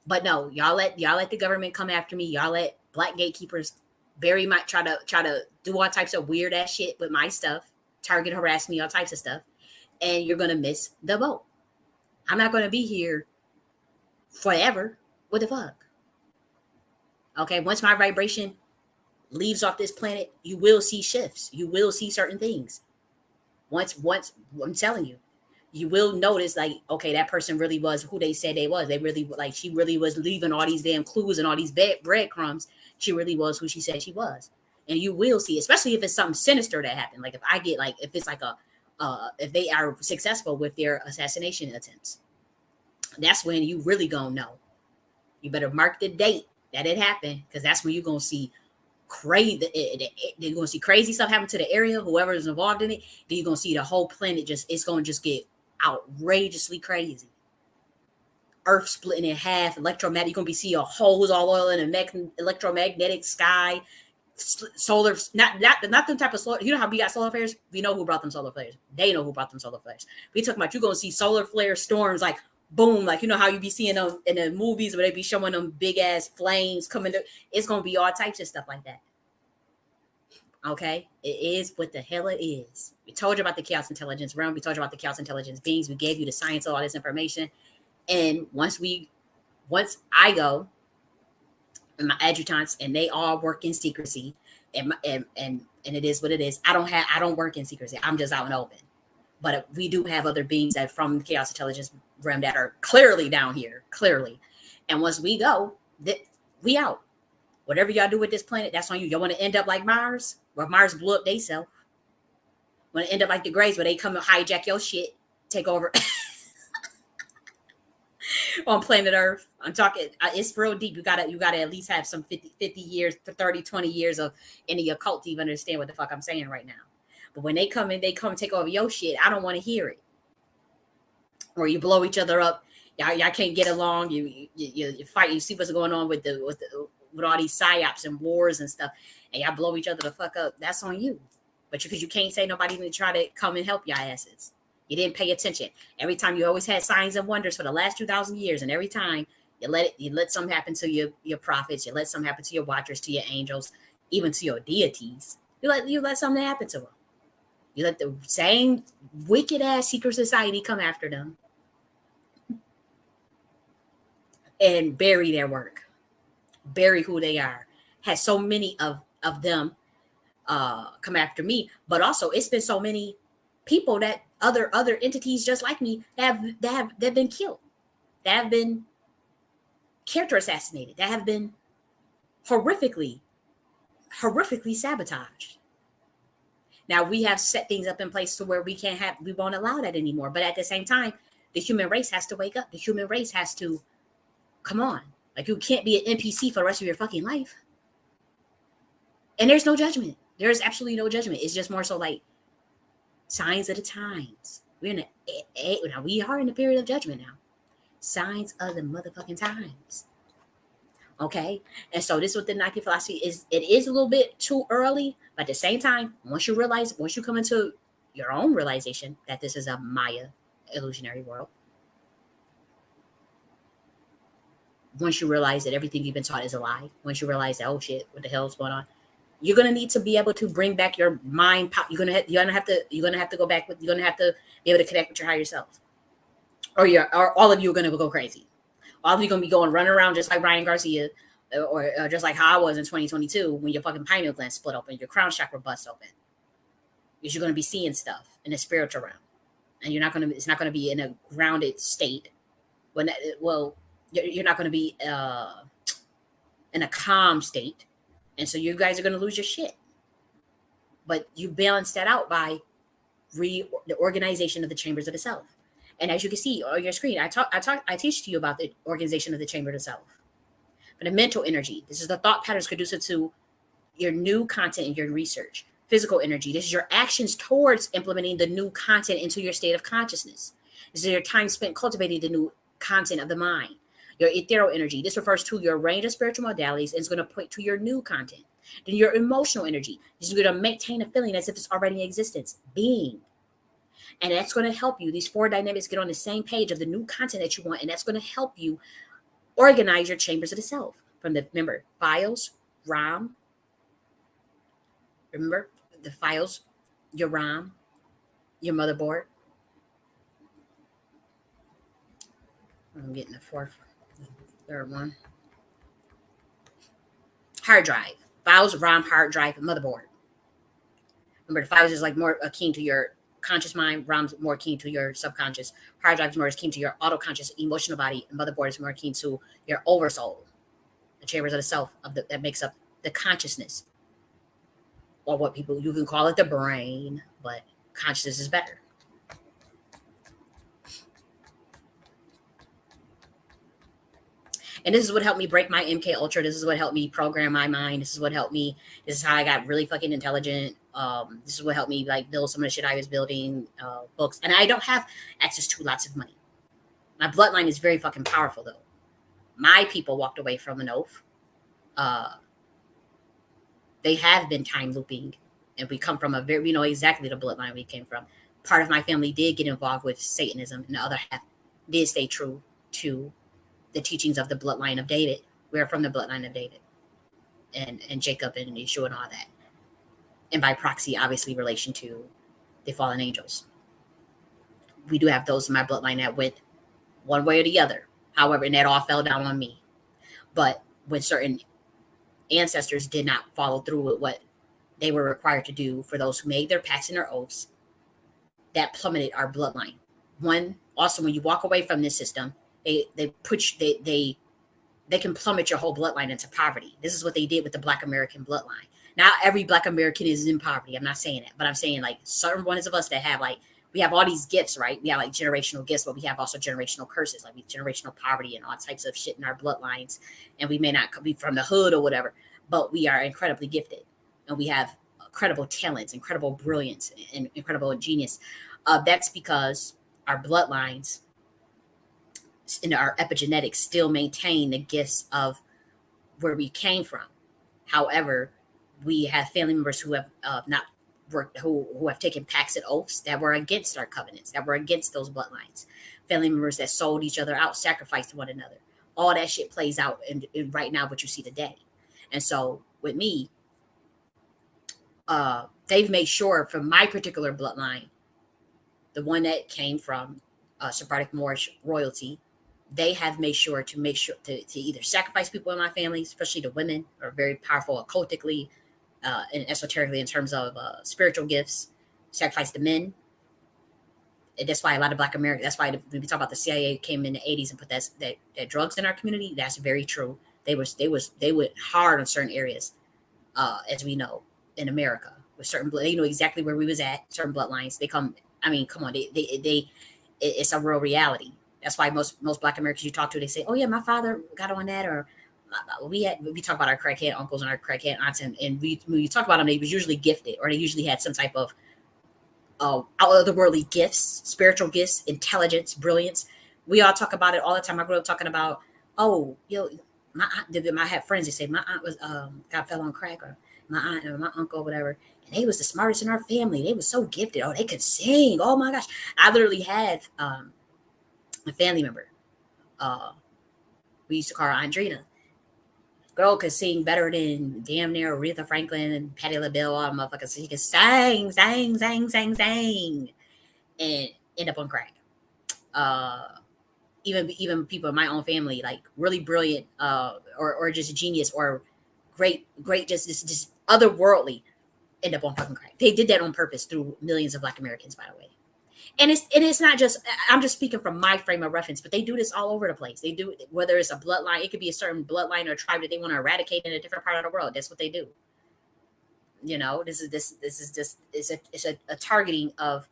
But no, y'all let the government come after me. Y'all let Black gatekeepers very much try to do all types of weird ass shit with my stuff, target, harass me, all types of stuff, and you're gonna miss the boat. I'm not gonna be here forever. What the fuck? Okay, once my vibration leaves off this planet, you will see shifts. You will see certain things. Once I'm telling you, you will notice, like, okay, that person really was who they said they was. They really, like, she really was leaving all these damn clues and all these breadcrumbs. She really was who she said she was. And you will see, especially if it's something sinister that happened. Like if it's like if they are successful with their assassination attempts, that's when you really gonna know. You better mark the date that it happened, because that's when you're gonna see crazy. You're gonna see crazy stuff happen to the area, whoever is involved in it. Then you're gonna see the whole planet it's gonna just get outrageously crazy. Earth splitting in half, electromagnetic. You're gonna be seeing holes all oil in an electromagnetic sky. Solar, not the type of solar. You know how we got solar flares? We know who brought them solar flares. They know who brought them solar flares. We talking about, you're gonna see solar flare storms, like boom, like, you know how you be seeing them in the movies where they be showing them big ass flames coming to, it's gonna be all types of stuff like that. Okay, it is what the hell it is. We told you about the chaos intelligence realm. We told you about the chaos intelligence beings. We gave you the science of all this information. And once I go, and my adjutants, and they all work in secrecy, and it is what it is. I don't work in secrecy. I'm just out and open. But we do have other beings that from the chaos intelligence realm that are clearly down here, clearly. And once we go, we out. Whatever y'all do with this planet, that's on you. Y'all want to end up like Mars, where Mars blew up theyself. Want to end up like the Greys, where they come and hijack your shit, take over on planet Earth. I'm talking, it's real deep. You gotta at least have some 50 years, 30, 20 years of in the occult to even understand what the fuck I'm saying right now. But when they come take over your shit, I don't want to hear it. Or you blow each other up. Y'all can't get along. You fight. You see what's going on with all these psyops and wars and stuff, and y'all blow each other the fuck up. That's on you. but because you can't say nobody even try to come and help your asses. You didn't pay attention. Every time you always had signs and wonders for the last 2,000 years, and every time you let something happen to your prophets, you let something happen to your watchers, to your angels, even to your deities. You let something happen to them. You let the same wicked ass secret society come after them and bury their work, bury who they are. Has so many of them come after me, but also it's been so many people that other entities just like me that have been killed, that have been character assassinated, that have been horrifically sabotaged. Now we have set things up in place to where we won't allow that anymore. But at the same time, the human race has to wake up. The human race has to come on. Like, you can't be an NPC for the rest of your fucking life. And there's no judgment. There is absolutely no judgment. It's just more so like signs of the times. Now we are in the period of judgment now. Signs of the motherfucking times. Okay, and so this is what the Nakhti philosophy is. It is a little bit too early, but at the same time, once you come into your own realization that this is a Maya illusionary world, once you realize that everything you've been taught is a lie, once you realize that, oh shit, what the hell is going on, you're gonna need to be able to bring back your mind. You're gonna have to go back with. You're gonna have to be able to connect with your higher self, or all of you are gonna go crazy. All of you gonna be running around just like Ryan Garcia, or just like how I was in 2022 when your fucking pineal gland split open, your crown chakra bust open. Because you're gonna be seeing stuff in the spiritual realm, and it's not gonna be in a grounded state. You're not gonna be in a calm state, and so you guys are gonna lose your shit. But you balance that out by the organization of the chambers of the self. And as you can see on your screen, I teach to you about the organization of the chamber of the self. But the mental energy, this is the thought patterns conducive to your new content in your research. Physical energy, this is your actions towards implementing the new content into your state of consciousness. This is your time spent cultivating the new content of the mind. Your ethereal energy, this refers to your range of spiritual modalities and is going to point to your new content. Then your emotional energy, this is going to maintain a feeling as if it's already in existence, being. And that's going to help you. These four dynamics get on the same page of the new content that you want. And that's going to help you organize your chambers of the self. Remember, files, RAM. Remember the files, your RAM, your motherboard. I'm getting the third one. Hard drive. Files, RAM, hard drive, motherboard. Remember, the files is like more akin to your conscious mind, RAM's more keen to your subconscious, hard drive is more keen to your autoconscious emotional body, and motherboard is more keen to your oversoul, the chambers of the self that makes up the consciousness, or what people, you can call it the brain, but consciousness is better. And this is what helped me break my MK Ultra. This is what helped me program my mind. This is what helped me. This is how I got really fucking intelligent. This is what helped me like build some of the shit I was building, books. And I don't have access to lots of money. My bloodline is very fucking powerful though. My people walked away from an oath. They have been time looping, and we come from we know exactly the bloodline we came from. Part of my family did get involved with Satanism, and the other half did stay true to the teachings of the bloodline of David. We're from the bloodline of David and Jacob and Yeshua and all that. And by proxy, obviously, relation to the fallen angels. We do have those in my bloodline that went one way or the other. However, and that all fell down on me. But when certain ancestors did not follow through with what they were required to do for those who made their pacts and their oaths, that plummeted our bloodline. Also, when you walk away from this system, they can plummet your whole bloodline into poverty. This is what they did with the Black American bloodline. Not every Black American is in poverty. I'm not saying that, but I'm saying like certain ones of us that have we have all these gifts, right? We have like generational gifts, but we have also generational curses, like generational poverty and all types of shit in our bloodlines. And we may not be from the hood or whatever, but we are incredibly gifted and we have incredible talents, incredible brilliance, and incredible genius. That's because our bloodlines and our epigenetics still maintain the gifts of where we came from. However, we have family members who have not who have taken pacts and oaths that were against our covenants, that were against those bloodlines, family members that sold each other out, sacrificed one another. All that shit plays out in right now what you see today. And so with me, they've made sure from my particular bloodline, the one that came from Sephardic Moorish royalty, they have made sure to either sacrifice people in my family, especially the women are very powerful occultically and esoterically in terms of spiritual gifts, sacrifice the men. And that's why a lot of Black Americans, that's why when we talk about the CIA came in the 80s and put that drugs in our community, that's very true. They went hard on certain areas, as we know, in America with certain, they know exactly where we was at, certain bloodlines. They come, I mean, come on, it's a real reality. That's why most Black Americans you talk to, they say, "Oh yeah, my father got on that," or we talk about our crackhead uncles and our crackhead aunts, and when you talk about them, they was usually gifted, or they usually had some type of otherworldly gifts, spiritual gifts, intelligence, brilliance. We all talk about it all the time. I grew up talking about, oh, my aunt, I have friends that say my aunt was got fell on crack, or my aunt or my uncle, or whatever, and they was the smartest in our family. They was so gifted. Oh, they could sing. Oh my gosh, I literally had a family member. We used to call her Andrina. Girl could sing better than damn near Aretha Franklin and Patti LaBelle, all motherfuckers. She could sing, and end up on crack. Uh, even people in my own family, like really brilliant, or just genius, or great, just otherworldly, end up on fucking crack. They did that on purpose through millions of Black Americans, by the way. And it's not just, I'm just speaking from my frame of reference, but they do this all over the place. They do, whether it's a bloodline, it could be a certain bloodline or tribe that they want to eradicate in a different part of the world. That's what they do. This is just it's a targeting of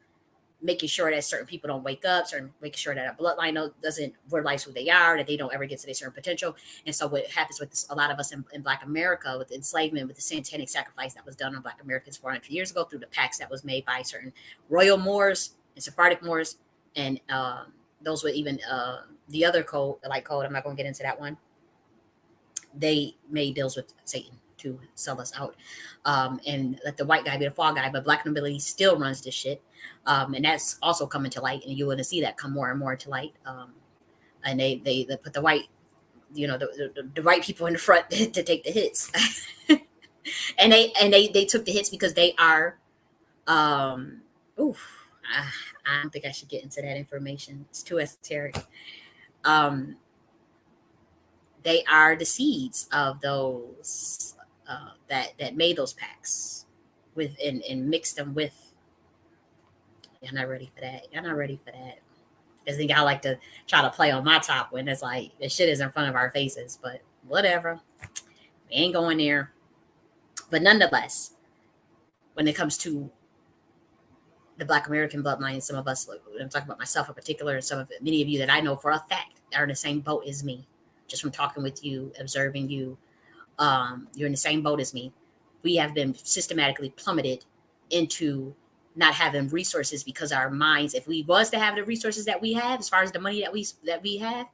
making sure that certain people don't wake up, making sure that a bloodline doesn't realize who they are, that they don't ever get to their certain potential. And so what happens with a lot of us in Black America, with enslavement, with the satanic sacrifice that was done on Black Americans 400 years ago through the pacts that was made by certain royal Moors and Sephardic Moors, and those were even the other code, the light code. I'm not going to get into that one. They made deals with Satan to sell us out, and let the white guy be the fall guy, but Black nobility still runs this shit, and that's also coming to light, and you want to see that come more and more to light. And they put the white, the white people in the front to take the hits, and they took the hits because they are, oof, I don't think I should get into that information. It's too esoteric. Um, they are the seeds of those that made those packs with and mixed them with. You're not ready for that. You're not ready for that. Because think I like to try to play on my top when it's like the shit is in front of our faces, but whatever. We ain't going there. But nonetheless, when it comes to the Black American bloodline, some of us, I'm talking about myself in particular, and many of you that I know for a fact are in the same boat as me, just from talking with you, observing you. You're in the same boat as me. We have been systematically plummeted into not having resources because our minds, if we was to have the resources that we have, as far as the money that we have,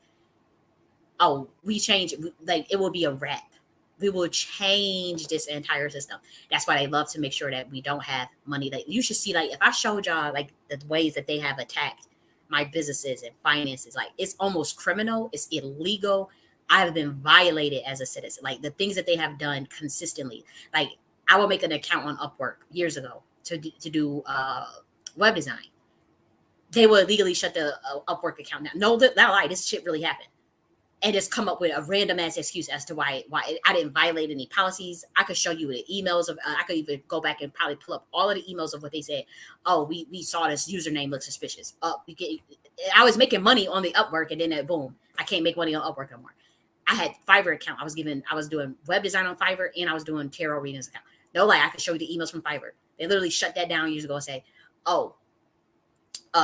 we change it. Like, it will be a wrap. We will change this entire system. That's why they love to make sure that we don't have money. Like, you should see, like, if I showed y'all like the ways that they have attacked my businesses and finances, like, it's almost criminal. It's illegal. I have been violated as a citizen. Like, the things that they have done consistently. Like, I will make an account on Upwork years ago to do web design. They will illegally shut the Upwork account down. No, that lie. This shit really happened. And just come up with a random ass excuse as to why I didn't violate any policies. I could show you the emails of. I could even go back and probably pull up all of the emails of what they said. Oh, we saw this username look suspicious. I was making money on the Upwork, and then boom, I can't make money on Upwork no more. I had Fiverr account. I was doing web design on Fiverr, and I was doing tarot readings account. No lie, I could show you the emails from Fiverr. They literally shut that down years ago and say, oh,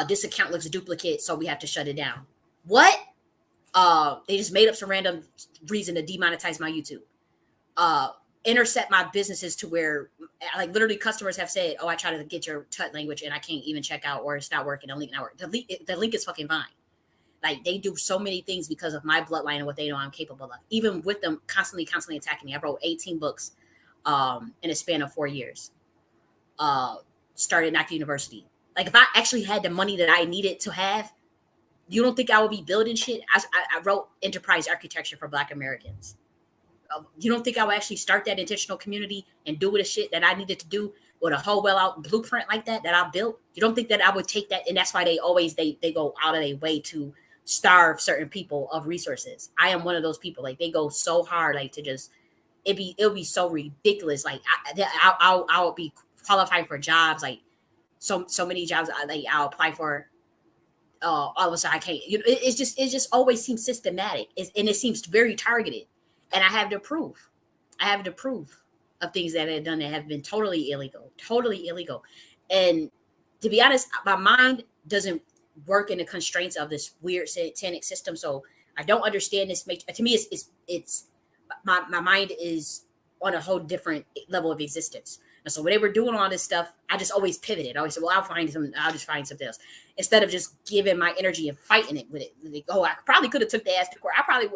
this account looks a duplicate, so we have to shut it down. What? They just made up some random reason to demonetize my YouTube. Intercept my businesses to where, like, literally customers have said, oh, I try to get your Tut language and I can't even check out, or it's not working. The link not working. The link is fucking fine. Like, they do so many things because of my bloodline and what they know I'm capable of. Even with them constantly attacking me. I wrote 18 books in a span of 4 years. started Nakhti University. Like if I actually had the money that I needed to have, you don't think I would be building shit? I wrote enterprise architecture for Black Americans. You don't think I would actually start that intentional community and do the shit that I needed to do with a whole well out blueprint like that I built? You don't think that I would take that? And that's why they always they go out of their way to starve certain people of resources. I am one of those people. Like they go so hard, like to just it'll be so ridiculous. Like I would be qualifying for jobs, like so many jobs like I'll apply for. All of a sudden I can't. You know, it just always seems systematic, and it seems very targeted. And I have the proof. I have the proof of things that I've done that have been totally illegal, totally illegal. And to be honest, my mind doesn't work in the constraints of this weird satanic system. So I don't understand this. To me, it's my mind is on a whole different level of existence. And so when they were doing all this stuff, I just always pivoted. I always said, well, I'll just find something else. Instead of just giving my energy and fighting it with it. Like, oh, I probably could have took the ass to court. I probably,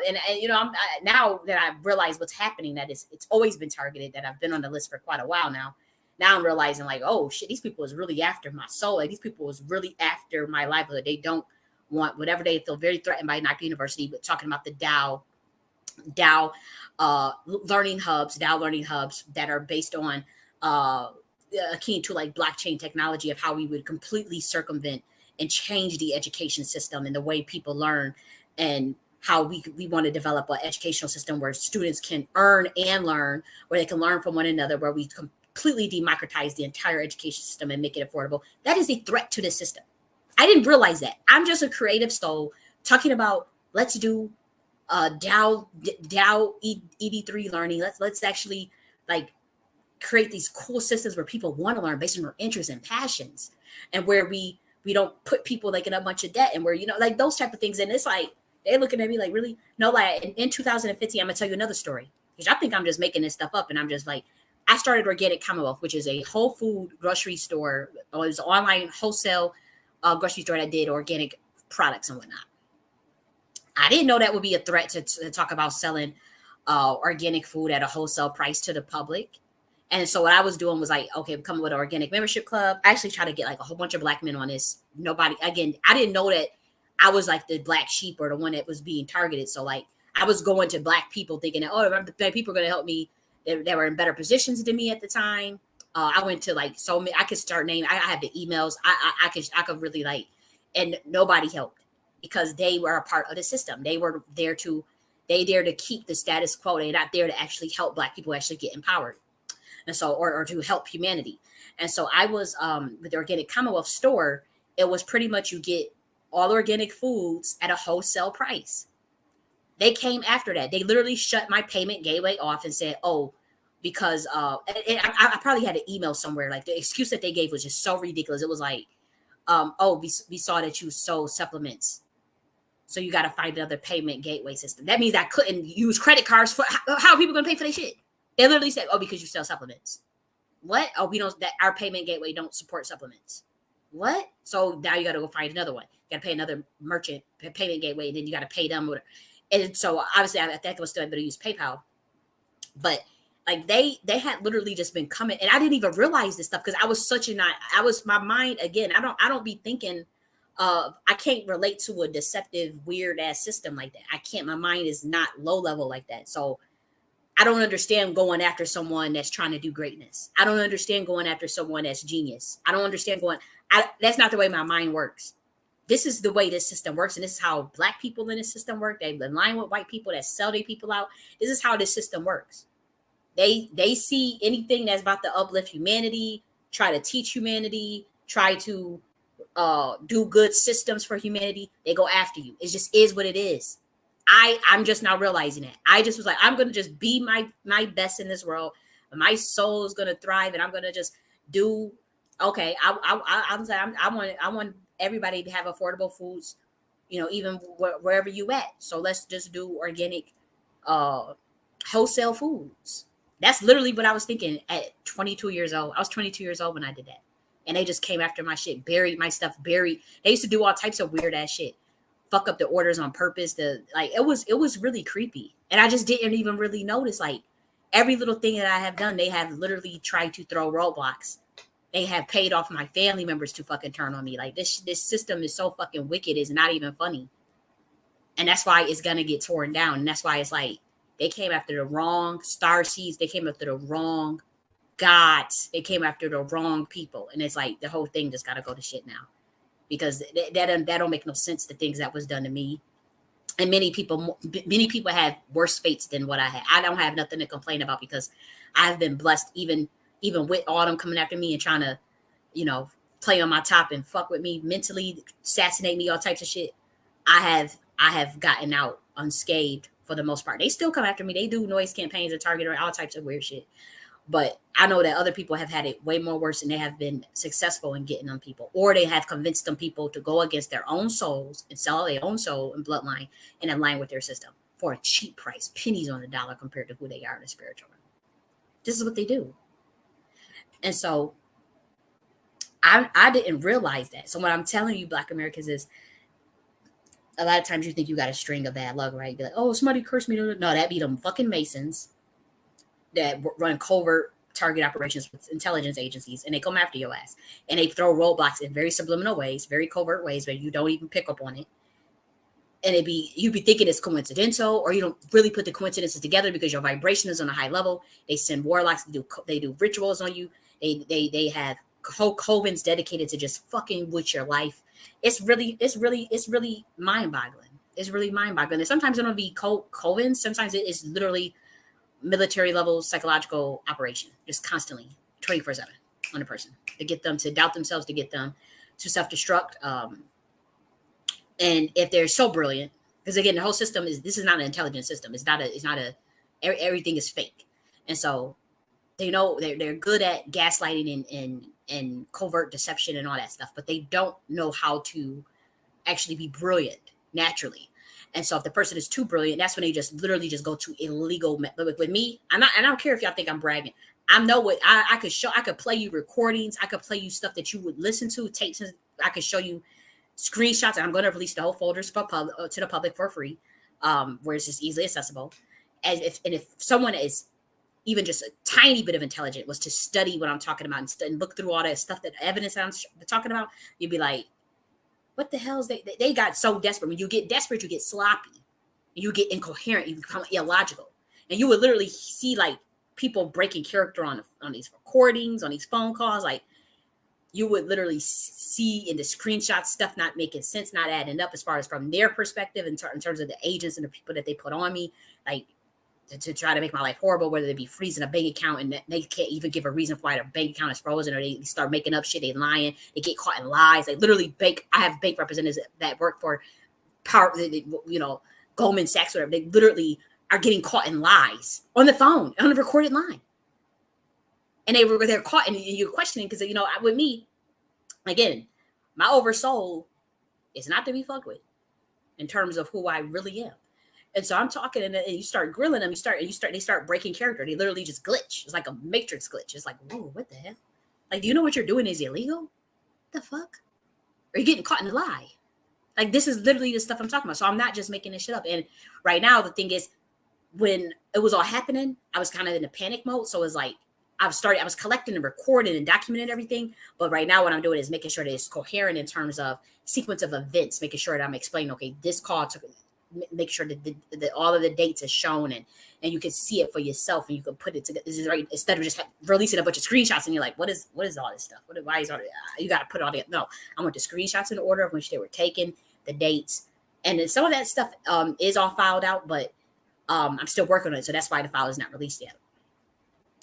and you know, now that I've realized what's happening, that it's always been targeted, that I've been on the list for quite a while now. Now I'm realizing like, oh shit, these people is really after my soul. Like these people is really after my livelihood. They don't want whatever, they feel very threatened by Nakhti University, but talking about the DAO learning hubs that are based on akin to like blockchain technology, of how we would completely circumvent and change the education system and the way people learn, and how we want to develop an educational system where students can earn and learn, where they can learn from one another, where we completely democratize the entire education system and make it affordable. That is a threat to the system. I didn't realize that. I'm just a creative soul talking about let's do DAO ED3 learning. Let's actually like create these cool systems where people want to learn based on their interests and passions, and where we don't put people like in a bunch of debt, and where, you know, like those type of things. And it's like they're looking at me like, really? No, like in 2015, I'm gonna tell you another story, because I think I'm just making this stuff up, and I'm just like, I started Organic Commonwealth, which is a whole food grocery store. It was an online wholesale grocery store that did organic products and whatnot. I didn't know that would be a threat to talk about selling organic food at a wholesale price to the public. And so what I was doing was like, okay, coming with an organic membership club. I actually tried to get like a whole bunch of Black men on this. Nobody, again, I didn't know that I was like the black sheep or the one that was being targeted. So like I was going to Black people thinking that, oh, the people are going to help me that were in better positions than me at the time. I went to like so many, I could start naming, I had the emails. I could really like, and nobody helped, because they were a part of the system. They were there to keep the status quo. They're not there to actually help Black people actually get empowered. And so, or to help humanity. And so I was with the Organic Commonwealth store. It was pretty much you get all organic foods at a wholesale price. They came after that. They literally shut my payment gateway off and said, oh, because I probably had an email somewhere. Like the excuse that they gave was just so ridiculous. It was like, oh, we saw that you sold supplements, so you got to find another payment gateway system. That means I couldn't use credit cards for, how are people going to pay for their shit? They literally said, oh, because you sell supplements. What? Oh, we don't, that our payment gateway don't support supplements. What? So now you got to go find another one. You got to pay another merchant payment gateway, and then you got to pay them. And so obviously I think I was still able to use PayPal. But like they had literally just been coming, and I didn't even realize this stuff, because I was my mind, again, I don't be thinking I can't relate to a deceptive, weird ass system like that. I can't, my mind is not low level like that. So I don't understand going after someone that's trying to do greatness. I don't understand going after someone that's genius. I don't understand that's not the way my mind works. This is the way this system works. And this is how Black people in this system work. They align with white people that sell their people out. This is how this system works. They see anything that's about to uplift humanity, try to teach humanity, try to do good systems for humanity. They go after you. It just is what it is. I'm just now realizing it. I just was like, I'm gonna just be my best in this world. My soul is gonna thrive, and I'm gonna just do okay. I want everybody to have affordable foods, you know, even wherever you at. So let's just do organic, wholesale foods. That's literally what I was thinking at 22 years old. I was 22 years old when I did that, and they just came after my shit, buried my stuff, buried. They used to do all types of weird ass shit. Fuck up the orders on purpose. It was really creepy, and I just didn't even really notice. Like every little thing that I have done, they have literally tried to throw roadblocks, They have paid off my family members to fucking turn on me. Like this system is so fucking wicked. It's not even funny. And that's why it's gonna get torn down. And that's why it's like they came after the wrong star seeds. They came after the wrong gods. They came after the wrong people. And it's like the whole thing just gotta go to shit now. Because that don't make no sense, the things that was done to me. And many people have worse fates than what I had. I don't have nothing to complain about because I've been blessed, even with all them coming after me and trying to, play on my top and fuck with me mentally, assassinate me, all types of shit. I have gotten out unscathed for the most part. They still come after me. They do noise campaigns and target or all types of weird shit. But I know that other people have had it way more worse, and they have been successful in getting them people, or they have convinced them people to go against their own souls and sell their own soul and bloodline and align with their system for a cheap price, pennies on the dollar compared to who they are in the spiritual realm. This is what they do. And so I didn't realize that. So what I'm telling you, Black Americans, is a lot of times you think you got a string of bad luck, right? You'd be like, oh, somebody cursed me. No, that be them fucking Masons that run covert target operations with intelligence agencies, and they come after your ass, and they throw roadblocks in very subliminal ways, very covert ways where you don't even pick up on it. And you'd be thinking it's coincidental, or you don't really put the coincidences together because your vibration is on a high level. They send warlocks to do rituals on you. They have whole covens dedicated to just fucking with your life. It's really mind-boggling. It's really mind-boggling. And sometimes it don't be covens. Sometimes it is literally military level psychological operation, just constantly 24/7 on a person to get them to doubt themselves, to get them to self-destruct. And if they're so brilliant, because again, the whole system this is not an intelligent system. It's not everything is fake. And so they know they're good at gaslighting and covert deception and all that stuff, but they don't know how to actually be brilliant naturally. And so if the person is too brilliant, that's when they just literally just go to illegal. With me, I don't care if y'all think I'm bragging. I know what I could show. I could play you recordings. I could play you stuff that you would listen to, tapes. I could show you screenshots. And I'm going to release the whole folders to the public for free, where it's just easily accessible. And if someone is even just a tiny bit of intelligent was to study what I'm talking about and look through all that stuff, that evidence that I'm talking about, you'd be like, what the hell is they got so desperate. When you get desperate, you get sloppy, you get incoherent, you become illogical. And you would literally see like people breaking character on these recordings, on these phone calls. Like you would literally see in the screenshots stuff not making sense, not adding up as far as from their perspective in terms of the agents and the people that they put on me, like to try to make my life horrible, whether they be freezing a bank account and they can't even give a reason why their bank account is frozen, or they start making up shit, they lying, they get caught in lies. They literally I have bank representatives that work for power, Goldman Sachs, whatever. They literally are getting caught in lies on the phone, on the recorded line. And they're caught, and you're questioning because, with me, again, my oversoul is not to be fucked with in terms of who I really am. And so I'm talking, and you start grilling them. They start breaking character. They literally just glitch. It's like a matrix glitch. It's like, whoa, what the hell? Like, do you know what you're doing is illegal? What the fuck? Are you getting caught in a lie? Like, this is literally the stuff I'm talking about. So I'm not just making this shit up. And right now, the thing is, when it was all happening, I was kind of in a panic mode. So it was like, I was collecting and recording and documenting everything. But right now, what I'm doing is making sure that it's coherent in terms of sequence of events, making sure that I'm explaining, okay, this call took, make sure that all of the dates is shown, and you can see it for yourself, and you can put it together. This is right, instead of just releasing a bunch of screenshots and you're like, what is all this stuff? Why is all this? You got to put all that. No, I want the screenshots in the order of which they were taken, the dates, and then some of that stuff is all filed out, but I'm still working on it, so that's why the file is not released yet.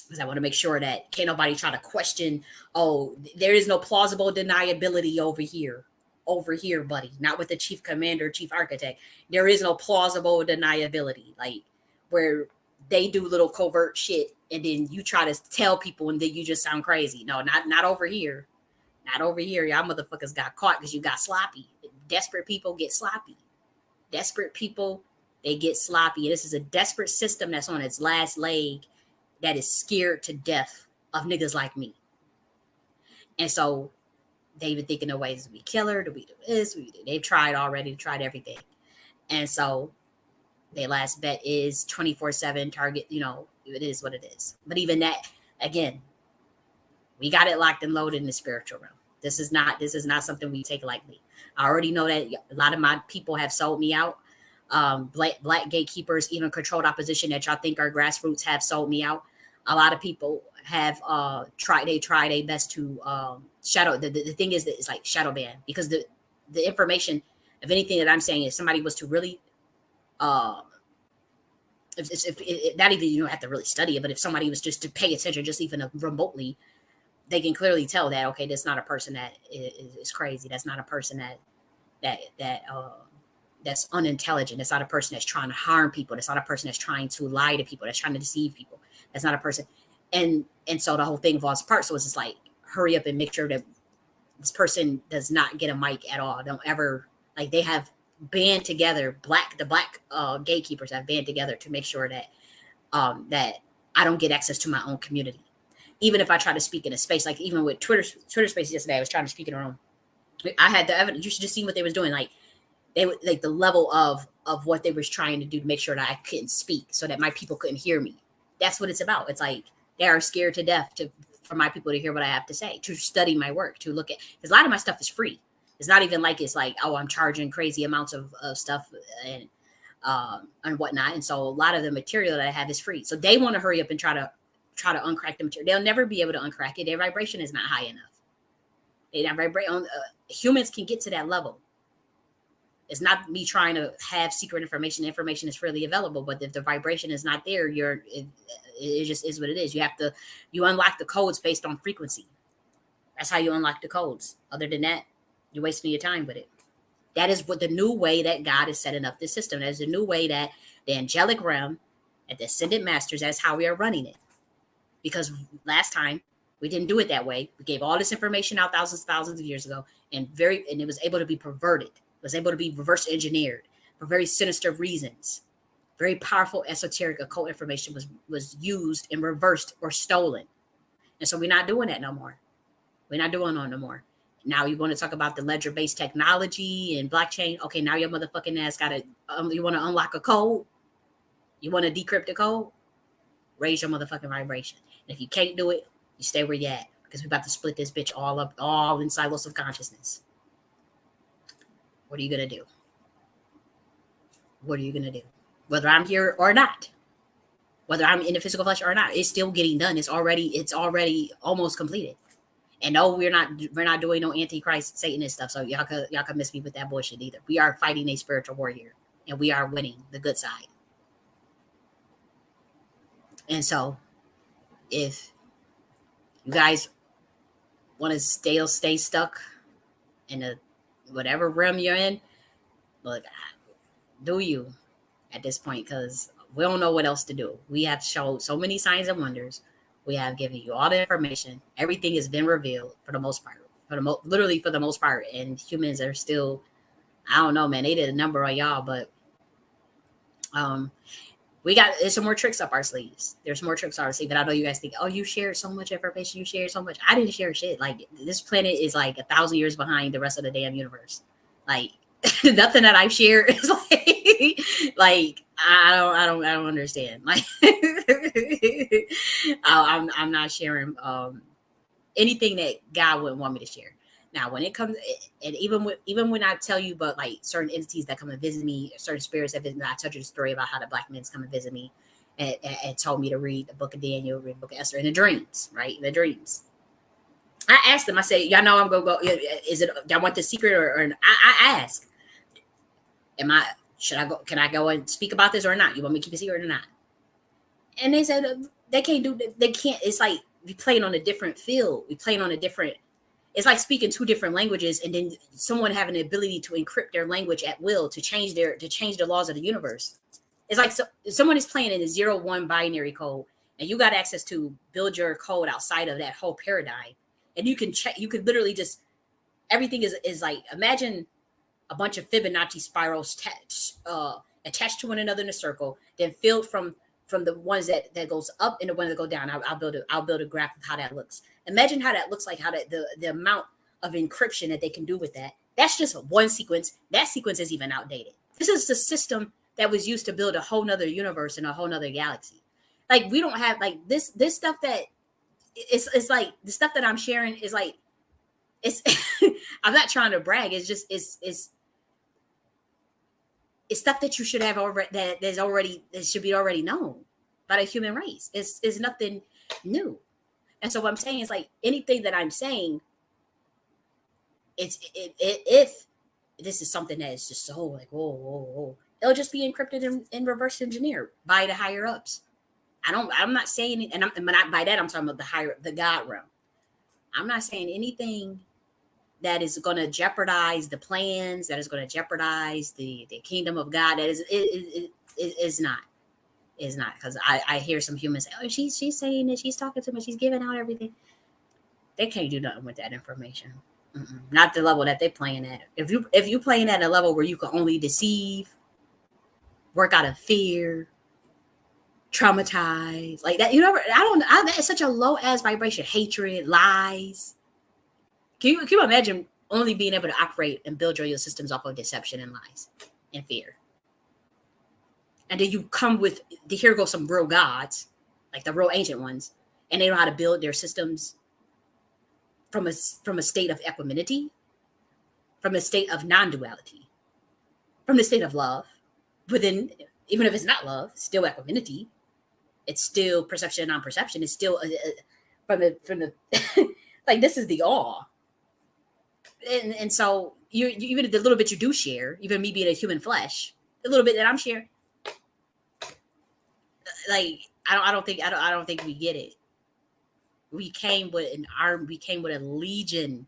Because I want to make sure that can't nobody try to question, oh, there is no plausible deniability over here, buddy. Not with the chief commander, chief architect. There is no plausible deniability, like where they do little covert shit and then you try to tell people and then you just sound crazy. No, not over here. Not over here. Y'all motherfuckers got caught because you got sloppy. Desperate people get sloppy. Desperate people, they get sloppy. This is a desperate system that's on its last leg, that is scared to death of niggas like me. And so they've been thinking of ways we kill her, do we do this? They've tried already, tried everything. And so their last bet is 24/7 target, it is what it is. But even that, again, We got it locked and loaded in the spiritual realm. This is not something we take lightly. I already know that a lot of my people have sold me out. Black gatekeepers, even controlled opposition that y'all think are grassroots, have sold me out. A lot of people have tried their best to shadow. The thing is that it's like shadow ban, because the information of anything that I'm saying, if somebody was to really uh if not even, you don't have to really study it, but if somebody was just to pay attention, just even remotely, they can clearly tell that, okay, that's not a person that is crazy. That's not a person that that's unintelligent. That's not a person that's trying to harm people. That's not a person that's trying to lie to people. That's trying to deceive people. That's not a person. And so the whole thing falls apart. So it's just like, hurry up and make sure that this person does not get a mic at all. Don't ever, like, they have band together. The black gatekeepers have band together to make sure that that I don't get access to my own community. Even if I try to speak in a space, like even with Twitter space yesterday, I was trying to speak in a room. I had the evidence. You should just see what they was doing. Like, they would, like, the level of what they was trying to do to make sure that I couldn't speak, so that my people couldn't hear me. That's what it's about. It's like they are scared to death for my people to hear what I have to say, to study my work, to look at, because a lot of my stuff is free. It's not even like it's like, oh, I'm charging crazy amounts of stuff and whatnot. And so a lot of the material that I have is free. So they want to hurry up and try to uncrack the material. They'll never be able to uncrack it. Their vibration is not high enough. They not vibrate on. Humans can get to that level. It's not me trying to have secret information. The information is freely available, but if the vibration is not there, it just is what it is. You unlock the codes based on frequency. That's how you unlock the codes. Other than that, you're wasting your time with it. That is what the new way that God is setting up this system. That is the new way that the angelic realm and the ascended masters, that's how we are running it. Because last time we didn't do it that way. We gave all this information out thousands of years ago, and it was able to be perverted. It was able to be reverse engineered for very sinister reasons. Very powerful esoteric occult information was used and reversed or stolen. And so we're not doing that no more. We're not doing that no more. Now you want to talk about the ledger-based technology and blockchain. Okay, now your motherfucking ass got to, you want to unlock a code? You want to decrypt the code? Raise your motherfucking vibration. And if you can't do it, you stay where you at, because we're about to split this bitch all up, all in silos of consciousness. What are you going to do? What are you going to do? Whether I'm here or not, whether I'm in the physical flesh or not, it's still getting done. It's already almost completed. And no, we're not doing no antichrist Satanist stuff. So y'all can miss me with that bullshit either. We are fighting a spiritual war here, and we are winning the good side. And so, if you guys want to stay stuck in a whatever realm you're in, look, do you at this point, because we don't know what else to do. We have showed so many signs and wonders. We have given you all the information. Everything has been revealed for the most part, literally for the most part. And humans are still, I don't know, man. They did a number on y'all, but there's some more tricks up our sleeves. There's more tricks up our sleeve. But I know you guys think, oh, you shared so much information. You shared so much. I didn't share shit. Like, this planet is like 1,000 years behind the rest of the damn universe. Like, nothing that I've shared is like I don't understand. Like, I'm not sharing anything that God wouldn't want me to share. Now, when it comes, and even when I tell you about like certain entities that come and visit me, certain spirits that visit me, I told you the story about how the black men's come and visit me and told me to read the book of Daniel, read the book of Esther in the dreams, right? In the dreams. I asked them, I said, y'all know I'm going to go, is it, y'all want the secret or I ask, should I go, can I go and speak about this or not? You want me to keep it secret or not? And they said, they can't, it's like we playing on a different field. We playing on a different, it's like speaking two different languages and then someone having the ability to encrypt their language at will to change the laws of the universe. It's like someone is playing in a 0-1 binary code and you got access to build your code outside of that whole paradigm. And you can check, you could literally just, everything is like, imagine a bunch of Fibonacci spirals attached to one another in a circle, then filled from the ones that goes up and the ones that go down. I'll build a graph of how that looks. Imagine how that looks like, how the amount of encryption that they can do with that. That's just one sequence. That sequence is even outdated. This is the system that was used to build a whole nother universe and a whole nother galaxy. Like, we don't have like this stuff that it's like the stuff that I'm sharing is like it's I'm not trying to brag. It's just it's stuff that you should have already that should be already known by the human race. It's nothing new. And so what I'm saying is like anything that I'm saying, if this is something that is just so like whoa, it'll just be encrypted and reverse engineered by the higher ups. I'm not saying, and not by that I'm talking about the God realm. I'm not saying anything that is going to jeopardize the plans, that is going to jeopardize the kingdom of God. That is not. Is not, because I hear some humans say, oh, she's saying that she's talking to me, she's giving out everything. They can't do nothing with that information. Not the level that they're playing at. If you playing at a level where you can only deceive, work out of fear, traumatize like that, that is such a low ass vibration. Hatred, lies. Can you imagine only being able to operate and build your systems off of deception and lies and fear? And then you come with here go some real gods, like the real ancient ones, and they know how to build their systems from a state of equanimity, from a state of non-duality, from the state of love. Within, even if it's not love, still equanimity. It's still perception and non-perception. It's still from the like this is the awe. And so you even the little bit you do share, even me being a human flesh, the little bit that I'm sharing, like I don't think we get it. We came with an arm. We came with a legion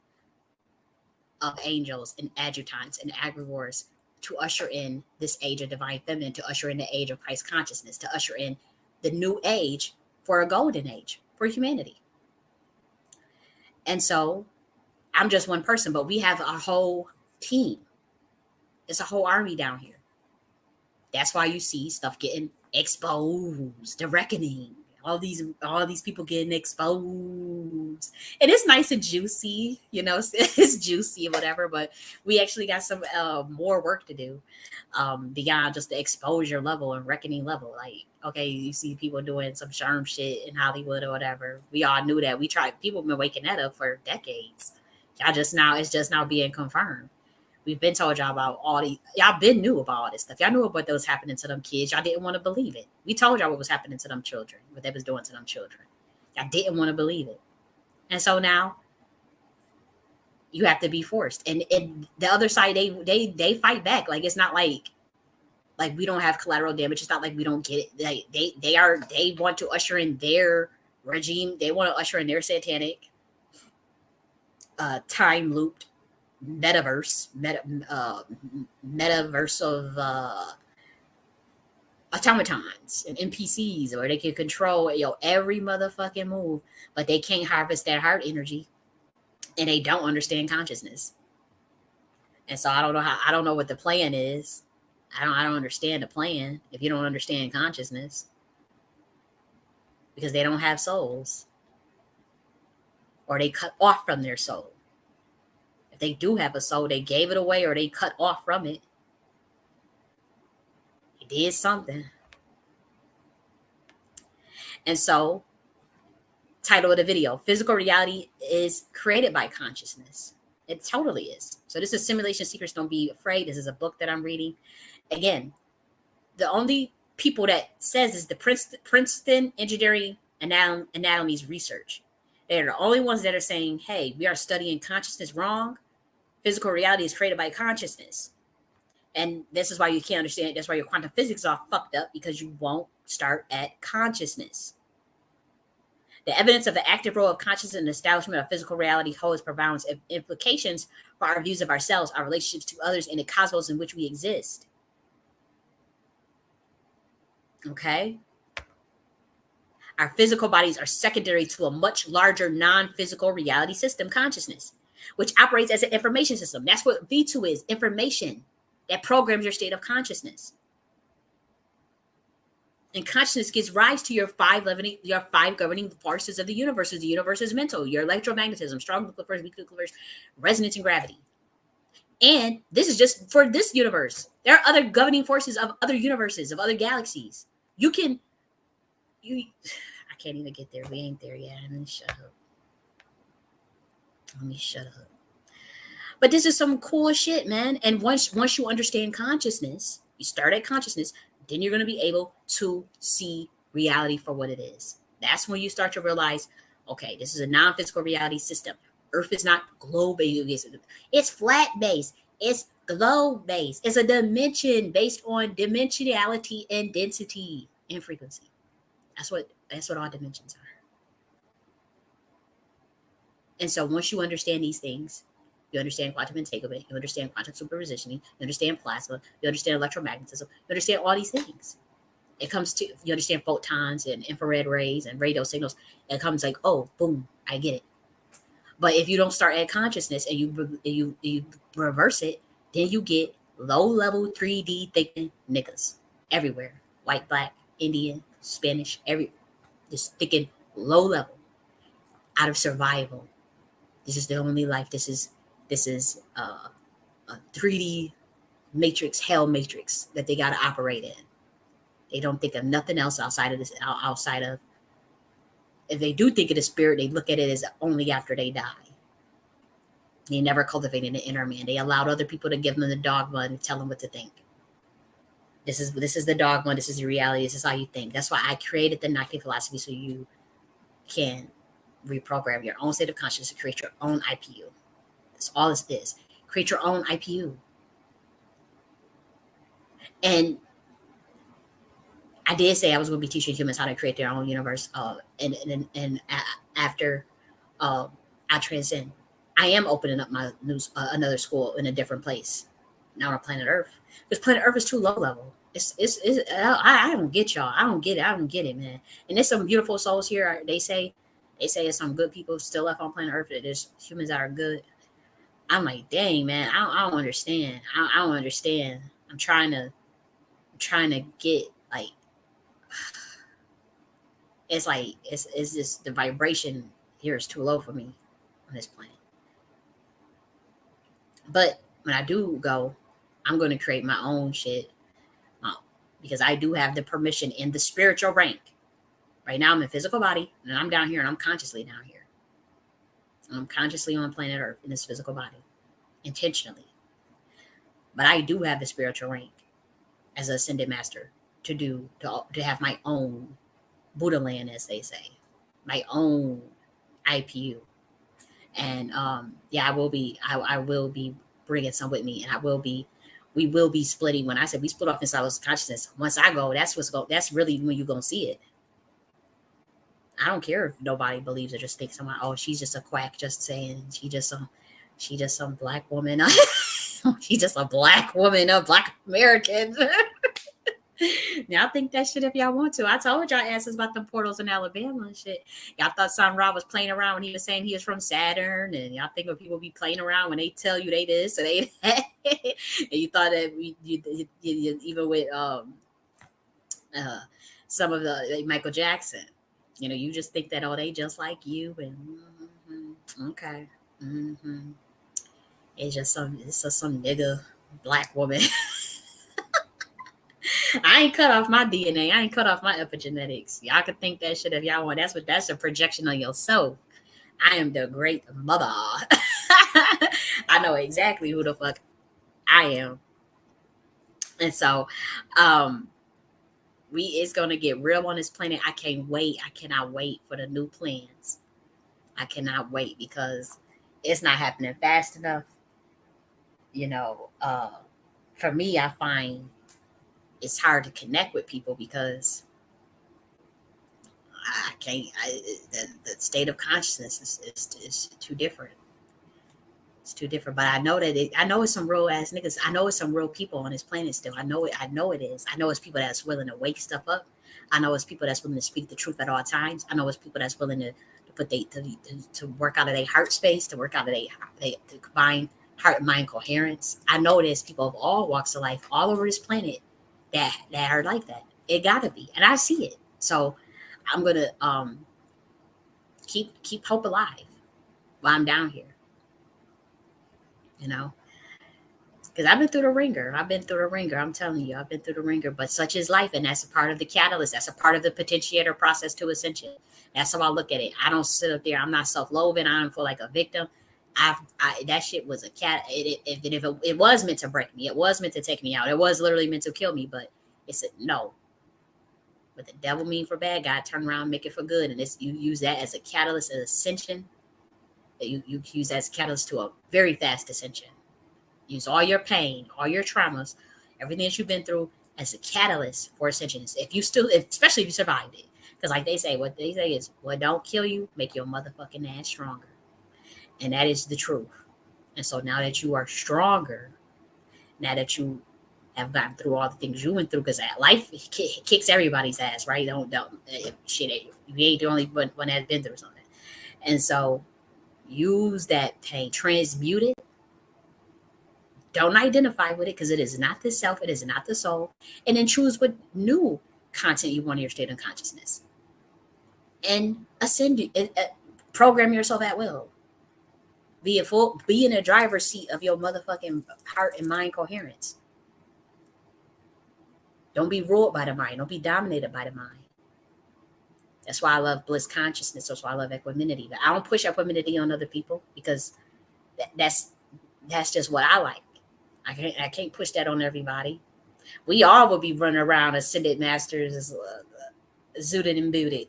of angels and adjutants and egregores to usher in this age of divine feminine, to usher in the age of Christ consciousness, to usher in the new age for a golden age for humanity. And so I'm just one person, but we have a whole team. It's a whole army down here. That's why you see stuff getting exposed, the reckoning, all these people getting exposed. And it's nice and juicy, it's juicy or whatever, but we actually got some more work to do beyond just the exposure level and reckoning level. Like, okay, you see people doing some charm shit in Hollywood or whatever. We all knew that. People have been waking that up for decades. It's just now being confirmed. We've been told y'all about all these. Y'all been knew about all this stuff. Y'all knew about what was happening to them kids. Y'all didn't want to believe it. We told y'all what was happening to them children, what they was doing to them children. Y'all didn't want to believe it. And so now you have to be forced. And the other side, they fight back. Like, it's not like we don't have collateral damage. It's not like we don't get it. Like they want to usher in their regime. They want to usher in their satanic time looped metaverse of automatons and NPCs, where they can control every motherfucking move, but they can't harvest that heart energy, and they don't understand consciousness. And so I don't know what the plan is. I don't understand the plan if you don't understand consciousness, because they don't have souls, or they cut off from their soul. If they do have a soul, they gave it away or they cut off from it. He did something. And so, title of the video, physical reality is created by consciousness. It totally is. So this is Simulation Secrets. Don't be afraid. This is a book that I'm reading. Again, the only people that says is the Princeton Engineering Anatomies research. They're the only ones that are saying, hey, we are studying consciousness wrong. Physical reality is created by consciousness. And this is why you can't understand. That's why your quantum physics are fucked up, because you won't start at consciousness. The evidence of the active role of consciousness in the establishment of physical reality holds profound implications for our views of ourselves, our relationships to others, and the cosmos in which we exist. Okay? Our physical bodies are secondary to a much larger non-physical reality system, consciousness, which operates as an information system. That's what V2 is, information that programs your state of consciousness. And consciousness gives rise to your five governing forces of the universe. The universe is mental, your electromagnetism, strong nuclear force, weak nuclear force, resonance, and gravity. And this is just for this universe. There are other governing forces of other universes, of other galaxies. I I can't even get there. We ain't there yet. Let me shut up. Let me shut up. But this is some cool shit, man. And once you understand consciousness, you start at consciousness, then you're gonna be able to see reality for what it is. That's when you start to realize, okay, this is a non-physical reality system. Earth is not globe based. It's flat based. It's globe based. It's a dimension based on dimensionality and density and frequency. That's what all dimensions are. And so once you understand these things, you understand quantum entanglement, you understand quantum superpositioning, you understand plasma, you understand electromagnetism, you understand all these things. It comes to, you understand photons and infrared rays and radio signals. It comes like, oh, boom, I get it. But if you don't start at consciousness and you reverse it, then you get low level 3D thinking niggas everywhere, white, black, Indian, Spanish, just thinking low level out of survival. This is the only life. This is a 3D matrix, hell matrix that they got to operate in. They don't think of nothing else outside of this. Outside of, if they do think of the spirit, they look at it as only after they die. They never cultivated an inner man. They allowed other people to give them the dogma and tell them what to think. This is the dogma. This is the reality. This is how you think. That's why I created the Nakhti philosophy, so you can reprogram your own state of consciousness to create your own IPU. That's all this is. Create your own IPU. And I did say I was going to be teaching humans how to create their own universe. And after I transcend, I am opening up my new another school in a different place, not on planet Earth, because planet Earth is too low level. I don't get y'all. I don't get it. I don't get it, man. And there's some beautiful souls here. They say there's some good people still left on planet Earth. There's humans that are good. I'm like, dang, man. I don't understand. I don't understand. I'm trying to get like, it's like it's just the vibration here is too low for me on this planet. But when I do go, I'm going to create my own shit, because I do have the permission in the spiritual rank. Right now I'm in physical body and I'm down here and I'm consciously down here. I'm consciously on planet Earth in this physical body, intentionally. But I do have the spiritual rank as an ascended master to have my own Buddha land, as they say, my own IPU. And yeah, I will be bringing some with me, and we will be splitting. When I said we split off inside of consciousness, once I go, that's really when you're gonna see it. I don't care if nobody believes it, just think someone, oh, she's just a quack, just saying she just some black woman. She's just a black woman, a black American. Now think that shit if y'all want to. I told y'all asses about them portals in Alabama and shit. Y'all thought Sun Ra was playing around when he was saying he was from Saturn, and y'all think when people be playing around when they tell you they this and they that. And you thought that you even with uh, some of the like Michael Jackson, you just think that, oh, they just like you, and okay, it's just some nigga black woman. I ain't cut off my DNA. I ain't cut off my epigenetics. Y'all can think that shit if y'all want. That's a projection on yourself. I am the great mother. I know exactly who the fuck I am. And so it's gonna get real on this planet. I can't wait. I cannot wait for the new plans. I cannot wait because it's not happening fast enough. For me, I find it's hard to connect with people because I can't. The state of consciousness is too different. It's too different. But I know that I know it's some real ass niggas. I know it's some real people on this planet still. I know it. I know it is. I know it's people that's willing to wake stuff up. I know it's people that's willing to speak the truth at all times. I know it's people that's willing to put to work out of their heart space, to work out of to combine heart and mind coherence. I know there's people of all walks of life all over this planet that are like that. It gotta be, and I see it. So I'm gonna keep hope alive while I'm down here. Because I've been through the ringer. I've been through the ringer. I'm telling you, I've been through the ringer. But such is life, and that's a part of the catalyst. That's a part of the potentiator process to ascension. That's how I look at it. I don't sit up there. I'm not self-loathing. I don't feel like a victim. That shit was a cat. It was meant to break me. It was meant to take me out. It was literally meant to kill me. But it said no. What the devil mean for bad, God turn around, and make it for good, and you use that as a catalyst, of ascension. You use that as a catalyst to a very fast ascension. Use all your pain, all your traumas, everything that you've been through as a catalyst for ascension. Especially if you survived it. Because like they say, what they say is, what don't kill you, make your motherfucking ass stronger. And that is the truth. And so now that you are stronger, now that you have gotten through all the things you went through, because life kicks everybody's ass, right? Don't shit. You ain't the only one that's been through something. And so use that pain, transmute it. Don't identify with it because it is not the self, it is not the soul. And then choose what new content you want in your state of consciousness. And program yourself at will. Be in a driver's seat of your motherfucking heart and mind coherence. Don't be ruled by the mind. Don't be dominated by the mind. That's why I love bliss consciousness. That's why I love equanimity. But I don't push equanimity on other people because that's just what I like. I can't push that on everybody. We all will be running around ascended masters, zooted and booted.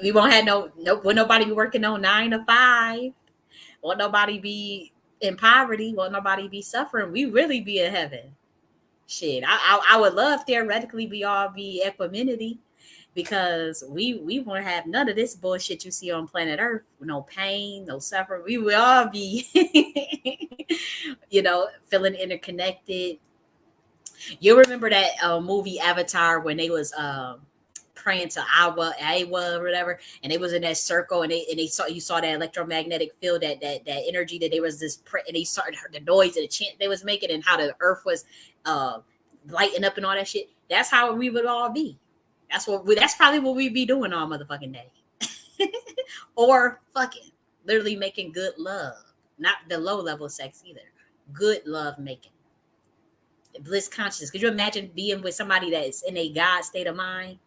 We won't have will nobody be working on 9 to 5. Won't nobody be in poverty. Won't nobody be suffering. We really be in heaven. Shit, I would love theoretically we all be equanimity, because we won't have none of this bullshit you see on planet Earth. No pain, no suffering. We will all be, feeling interconnected. You remember that movie Avatar when they was praying to Awa, or whatever, and they was in that circle, and they saw that electromagnetic field, that energy, that there was this and they saw the noise and the chant they was making, and how the earth was lighting up and all that shit. That's how we would all be. That's probably what we'd be doing all motherfucking day. Or fucking literally making good love, not the low level sex either. Good love making. Bliss consciousness. Could you imagine being with somebody that is in a God state of mind?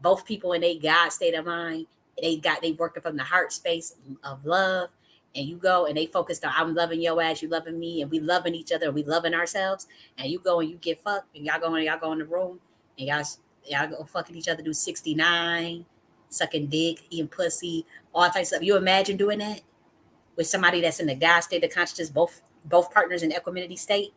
Both people in a God state of mind. They working from the heart space of love, and you go and they focused on, I'm loving your ass, you loving me, and we loving each other, and we loving ourselves. And you go and you get fucked, and y'all go in the room, and y'all go fucking each other, do 69, sucking dick, eating pussy, all types of stuff. You imagine doing that with somebody that's in the God state of consciousness, both partners in equanimity state?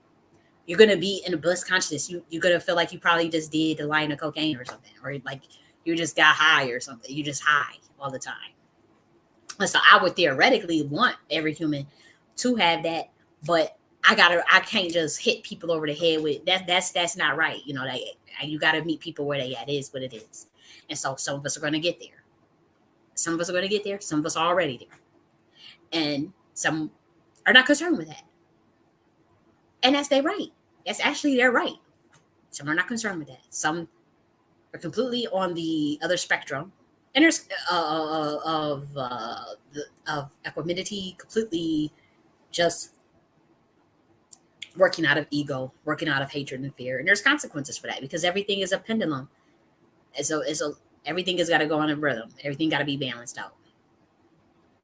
You're gonna be in a bliss consciousness. You're gonna feel like you probably just did a line of cocaine or something, or like you just got high or something. You just high all the time. And so I would theoretically want every human to have that, but I can't just hit people over the head with that. That's not right. You gotta meet people where they at. It is what it is. And so some of us are gonna get there. Some of us are gonna get there. Some of us are already there. And some are not concerned with that. And that's their right. That's actually their right. Some are not concerned with that. Some are completely on the other spectrum. And there's of equanimity, completely just working out of ego, working out of hatred and fear. And there's consequences for that, because everything is a pendulum. And so everything has got to go on a rhythm. Everything got to be balanced out.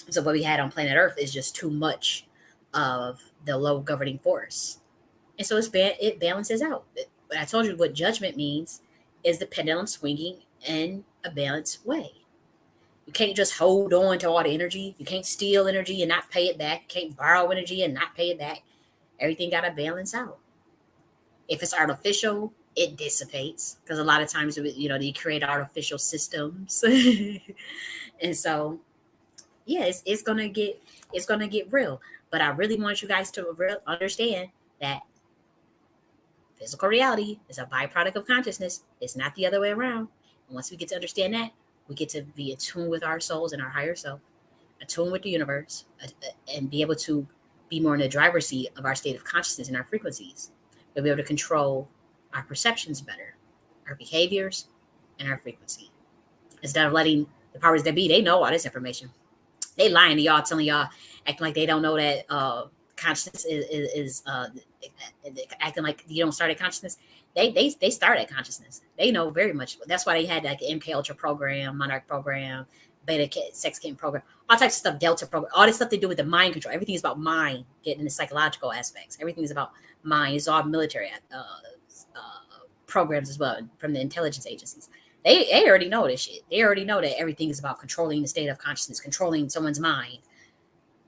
So what we had on planet Earth is just too much of the low governing force. And so it balances out. But I told you what judgment means is the pendulum swinging in a balanced way. You can't just hold on to all the energy. You can't steal energy and not pay it back. You can't borrow energy and not pay it back. Everything got to balance out. If it's artificial, it dissipates, because a lot of times, they create artificial systems. And so, yeah, it's gonna get real. But I really want you guys to understand that physical reality is a byproduct of consciousness. It's not the other way around. And once we get to understand that, we get to be attuned with our souls and our higher self, attuned with the universe, and be able to be more in the driver's seat of our state of consciousness and our frequencies. We'll be able to control our perceptions better, our behaviors, and our frequency. Instead of letting the powers that be, they know all this information. They lying to y'all, telling y'all, acting like they don't know that consciousness is acting like you don't start at consciousness. They start at consciousness. They know very much. That's why they had like the MK Ultra program, Monarch program, Sex Kitten program, all types of stuff, Delta program, all this stuff they do with the mind control. Everything is about mind, getting the psychological aspects. Everything is about mind. It's all military programs as well from the intelligence agencies. They already know this shit. They already know that everything is about controlling the state of consciousness, controlling someone's mind.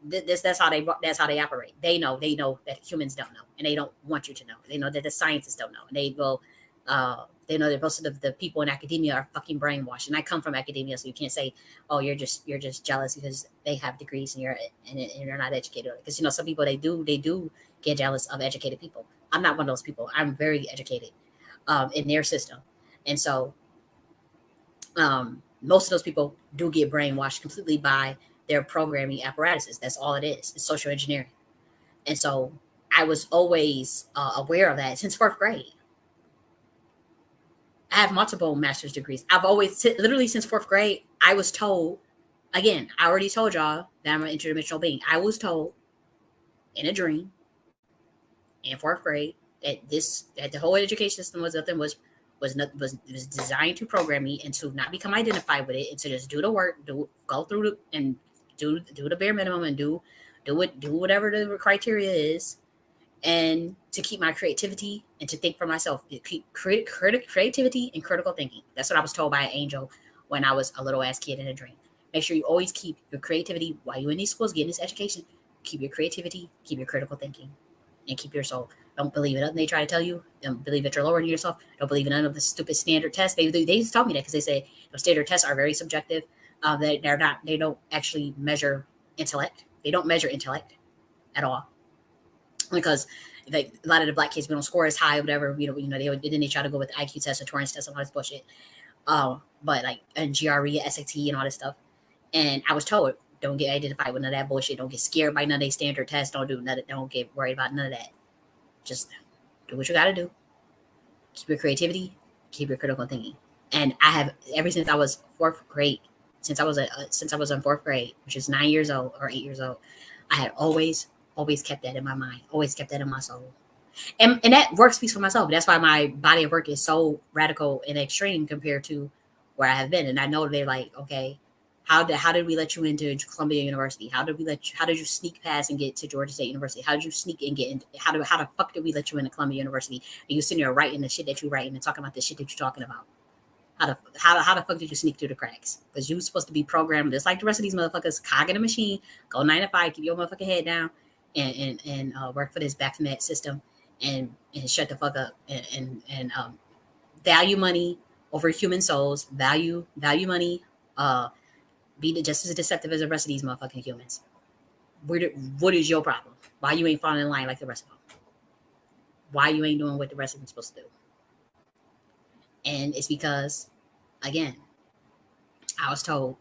That's how they operate. They know that humans don't know, and they don't want you to know. They know that the scientists don't know, and they know that most of the people in academia are fucking brainwashed. And I come from academia, so you can't say, oh, you're just jealous because they have degrees and you're not educated. Because some people they do get jealous of educated people. I'm not one of those people. I'm very educated in their system, and so most of those people do get brainwashed completely by their programming apparatuses. That's all it is. It's social engineering. And so I was always aware of that since 4th grade. I have multiple master's degrees. I've always, literally since 4th grade, I was told, again, I already told y'all that I'm an interdimensional being. I was told in a dream in 4th grade that the whole education system was nothing was designed to program me and to not become identified with it and to just do the work, go through and do the bare minimum and do whatever the criteria is, and to keep my creativity and to think for myself. Keep creativity and critical thinking. That's what I was told by an angel when I was a little ass kid in a dream. Make sure you always keep your creativity while you're in these schools, getting this education. Keep your creativity, keep your critical thinking, and keep your soul. Don't believe it. They try to tell you. Don't believe that you're lower than yourself. Don't believe in none of the stupid standard tests. They tell me that because they say standard tests are very subjective. They don't actually measure intellect. They don't measure intellect at all, because like a lot of the black kids, we don't score as high or whatever. They try to go with the IQ test or Torrance test and all this bullshit. But like and GRE, SAT, and all this stuff. And I was told, don't get identified with none of that bullshit. Don't get scared by none of these standard tests. Don't get worried about none of that. Just do what you got to do. Keep your creativity. Keep your critical thinking. And I have, ever since I was 4th grade, since I was in 4th grade, which is 9 years old or 8 years old, I had always kept that in my mind. Always kept that in my soul. And that work speaks for myself. That's why my body of work is so radical and extreme compared to where I have been. And I know they're like, okay, how did we let you into Columbia University? How did you sneak past and get to Georgia State University? How did you sneak and get in? How the fuck did we let you into Columbia University? And you sitting there writing the shit that you're writing and talking about the shit that you're talking about. How the fuck did you sneak through the cracks? Because you were supposed to be programmed just like the rest of these motherfuckers, cog in a machine, go 9 to 5, keep your motherfucking head down, and work for this Baphomet system, and shut the fuck up, and value money over human souls, value money, be just as deceptive as the rest of these motherfucking humans. What is your problem? Why you ain't falling in line like the rest of them? Why you ain't doing what the rest of them supposed to do? And it's because, again, I was told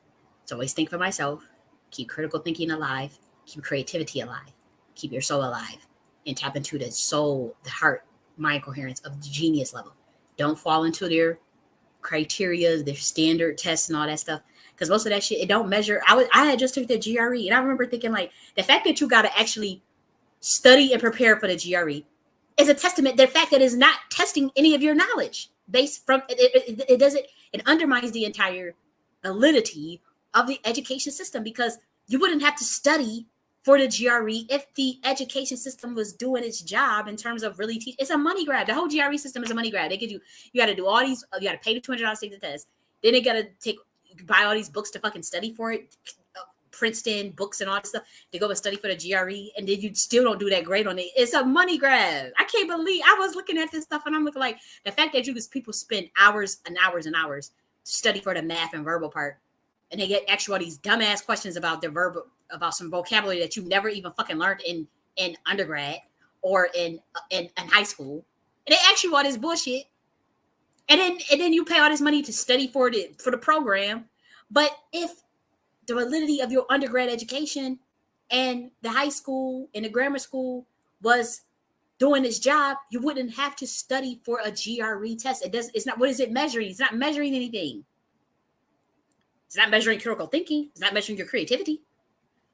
to always think for myself, keep critical thinking alive, keep creativity alive, keep your soul alive, and tap into the soul, the heart, mind coherence of the genius level. Don't fall into their criteria, their standard tests and all that stuff. Because most of that shit, it don't measure. I had just took the GRE, and I remember thinking, like, the fact that you got to actually study and prepare for the GRE is a testament. The fact that it's not testing any of your knowledge based from it doesn't, it undermines the entire validity of the education system, because you wouldn't have to study for the GRE if the education system was doing its job in terms of really teach. It's a money grab. The whole GRE system is a money grab. They give you got to do all these, you got to pay the $200 to take the test. Then they got to buy all these books to fucking study for it, Princeton books and all this stuff. They go and study for the GRE, and then you still don't do that great on it. It's a money grab. I can't believe, I was looking at this stuff and I'm looking like, the fact that people spend hours and hours and hours to study for the math and verbal part, and they get actually all these dumbass questions about their verbal, about some vocabulary that you never even fucking learned in undergrad or in high school, and they ask you all this bullshit, and then you pay all this money to study for the program. But if the validity of your undergrad education and the high school and the grammar school was doing its job, you wouldn't have to study for a GRE test. It's not. What is it measuring? It's not measuring anything. It's not measuring critical thinking. It's not measuring your creativity.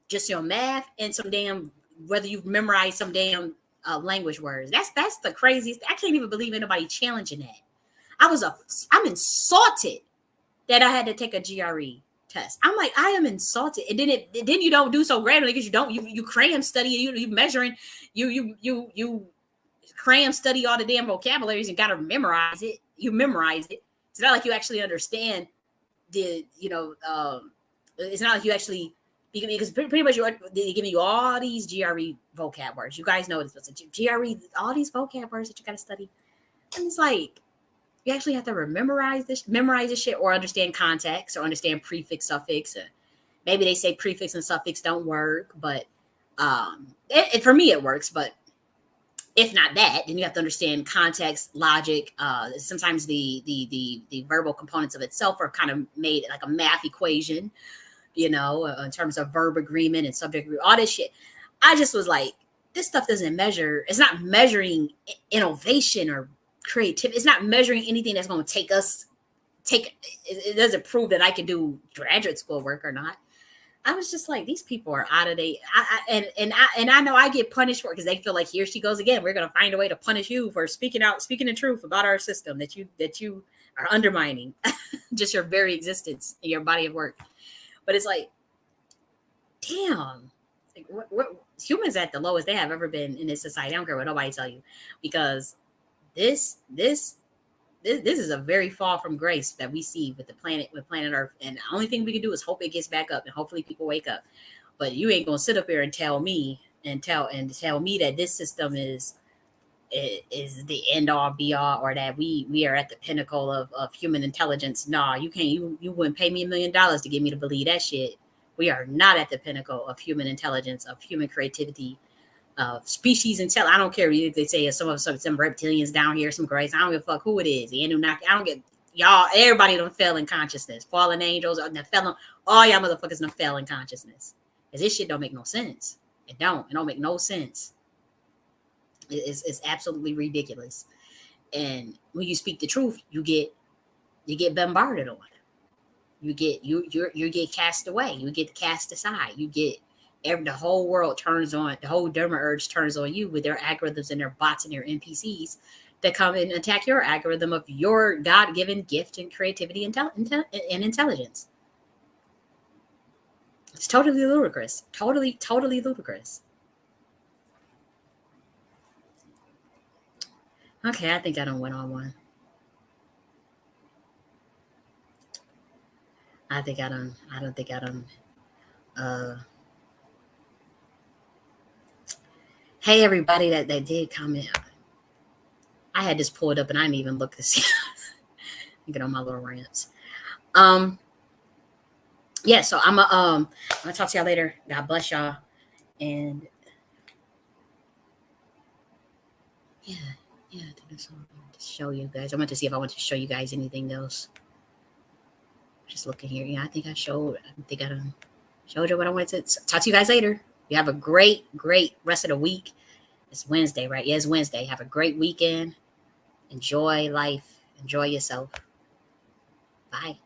just your math and some damn, whether you memorize some damn language words. That's the craziest. I can't even believe anybody challenging that. I'm insulted that I had to take a GRE test. I'm like, I am insulted. And then you don't do so great because you cram study, you measuring, you cram study all the damn vocabularies and gotta memorize it. You memorize it. It's not like you actually understand it's not like you actually, because pretty much they're giving you all these GRE vocab words. You guys know this, but GRE, all these vocab words that you gotta study. And it's like, you actually have to memorize this shit, or understand context, or understand prefix, suffix. Maybe they say prefix and suffix don't work, but for me it works. But if not that, then you have to understand context, logic. Sometimes the verbal components of itself are kind of made like a math equation, in terms of verb agreement and subject agreement, all this shit. I just was like, this stuff doesn't measure. It's not measuring innovation or creativity. It's not measuring anything that's going to it doesn't prove that I can do graduate school work or not. I was just like, these people are out of date. I know I get punished for it because they feel like, here she goes again. We're going to find a way to punish you for speaking the truth about our system that you are undermining just your very existence in your body of work. But it's like, damn, like, what humans at the lowest they have ever been in this society. I don't care what nobody tell you, because this is a very fall from grace that we see with planet Earth. And the only thing we can do is hope it gets back up, and hopefully people wake up. But you ain't gonna sit up here and tell me that this system is the end all be all, or that we are at the pinnacle of human intelligence. Nah, you can't. You wouldn't pay me $1 million to get me to believe that shit. We are not at the pinnacle of human intelligence, of human creativity, of species intelligence. I don't care if they say some reptilians down here, some grays. I don't give a fuck who it is. The Anunnaki. I don't get y'all. Everybody don't fail in consciousness. Fallen angels are failing. All y'all motherfuckers don't fail in consciousness. Cause this shit don't make no sense. It don't make no sense. It's absolutely ridiculous. And when you speak the truth, you get bombarded on. You get cast away. You get cast aside. You get the whole world turns on. The whole Derma urge turns on you with their algorithms and their bots and their NPCs that come and attack your algorithm of your God-given gift and creativity and intelligence. It's totally ludicrous. Totally ludicrous. Okay, I think I done went on one. I don't think I done. Hey, everybody that did comment. I had this pulled up and I didn't even look to see. Get on my little rants. Yeah, so I'm gonna talk to y'all later. God bless y'all. And yeah, I think that's all I wanted to show you guys. I want to see if I want to show you guys anything else. Just looking here. Yeah, I think I showed you what I wanted to talk to you guys later. You have a great rest of the week. It's Wednesday, right? Yeah, it's Wednesday. Have a great weekend. Enjoy life. Enjoy yourself. Bye.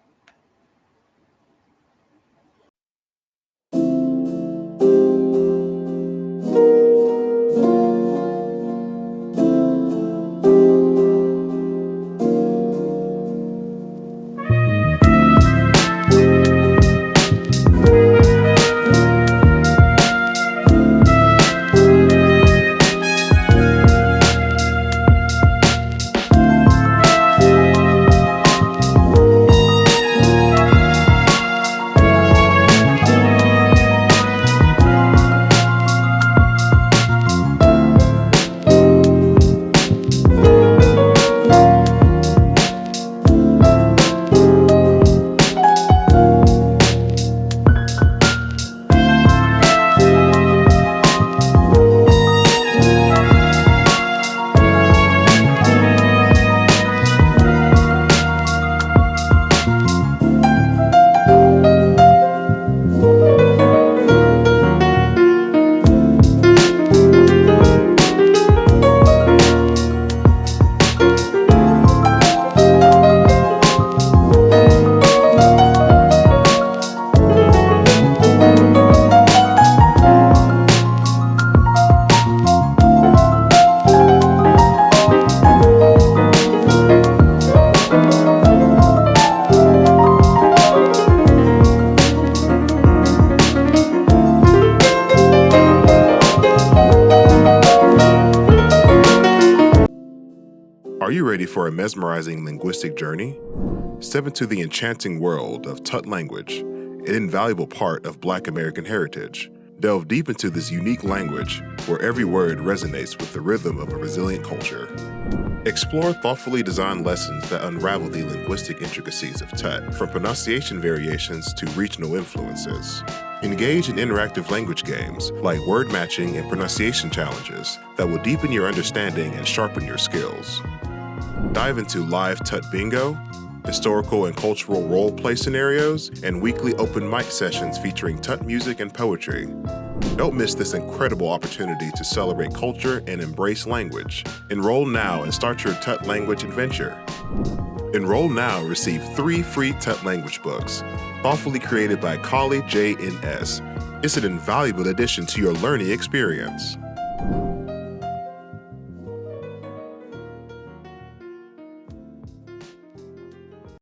for a mesmerizing linguistic journey? Step into the enchanting world of Tut language, an invaluable part of Black American heritage. Delve deep into this unique language where every word resonates with the rhythm of a resilient culture. Explore thoughtfully designed lessons that unravel the linguistic intricacies of Tut, from pronunciation variations to regional influences. Engage in interactive language games like word matching and pronunciation challenges that will deepen your understanding and sharpen your skills. Dive into live Tut bingo, historical and cultural role-play scenarios, and weekly open mic sessions featuring Tut music and poetry. Don't miss this incredible opportunity to celebrate culture and embrace language. Enroll now and start your Tut language adventure. Enroll now and receive 3 free Tut language books, thoughtfully created by colleague J.N.S. It's an invaluable addition to your learning experience.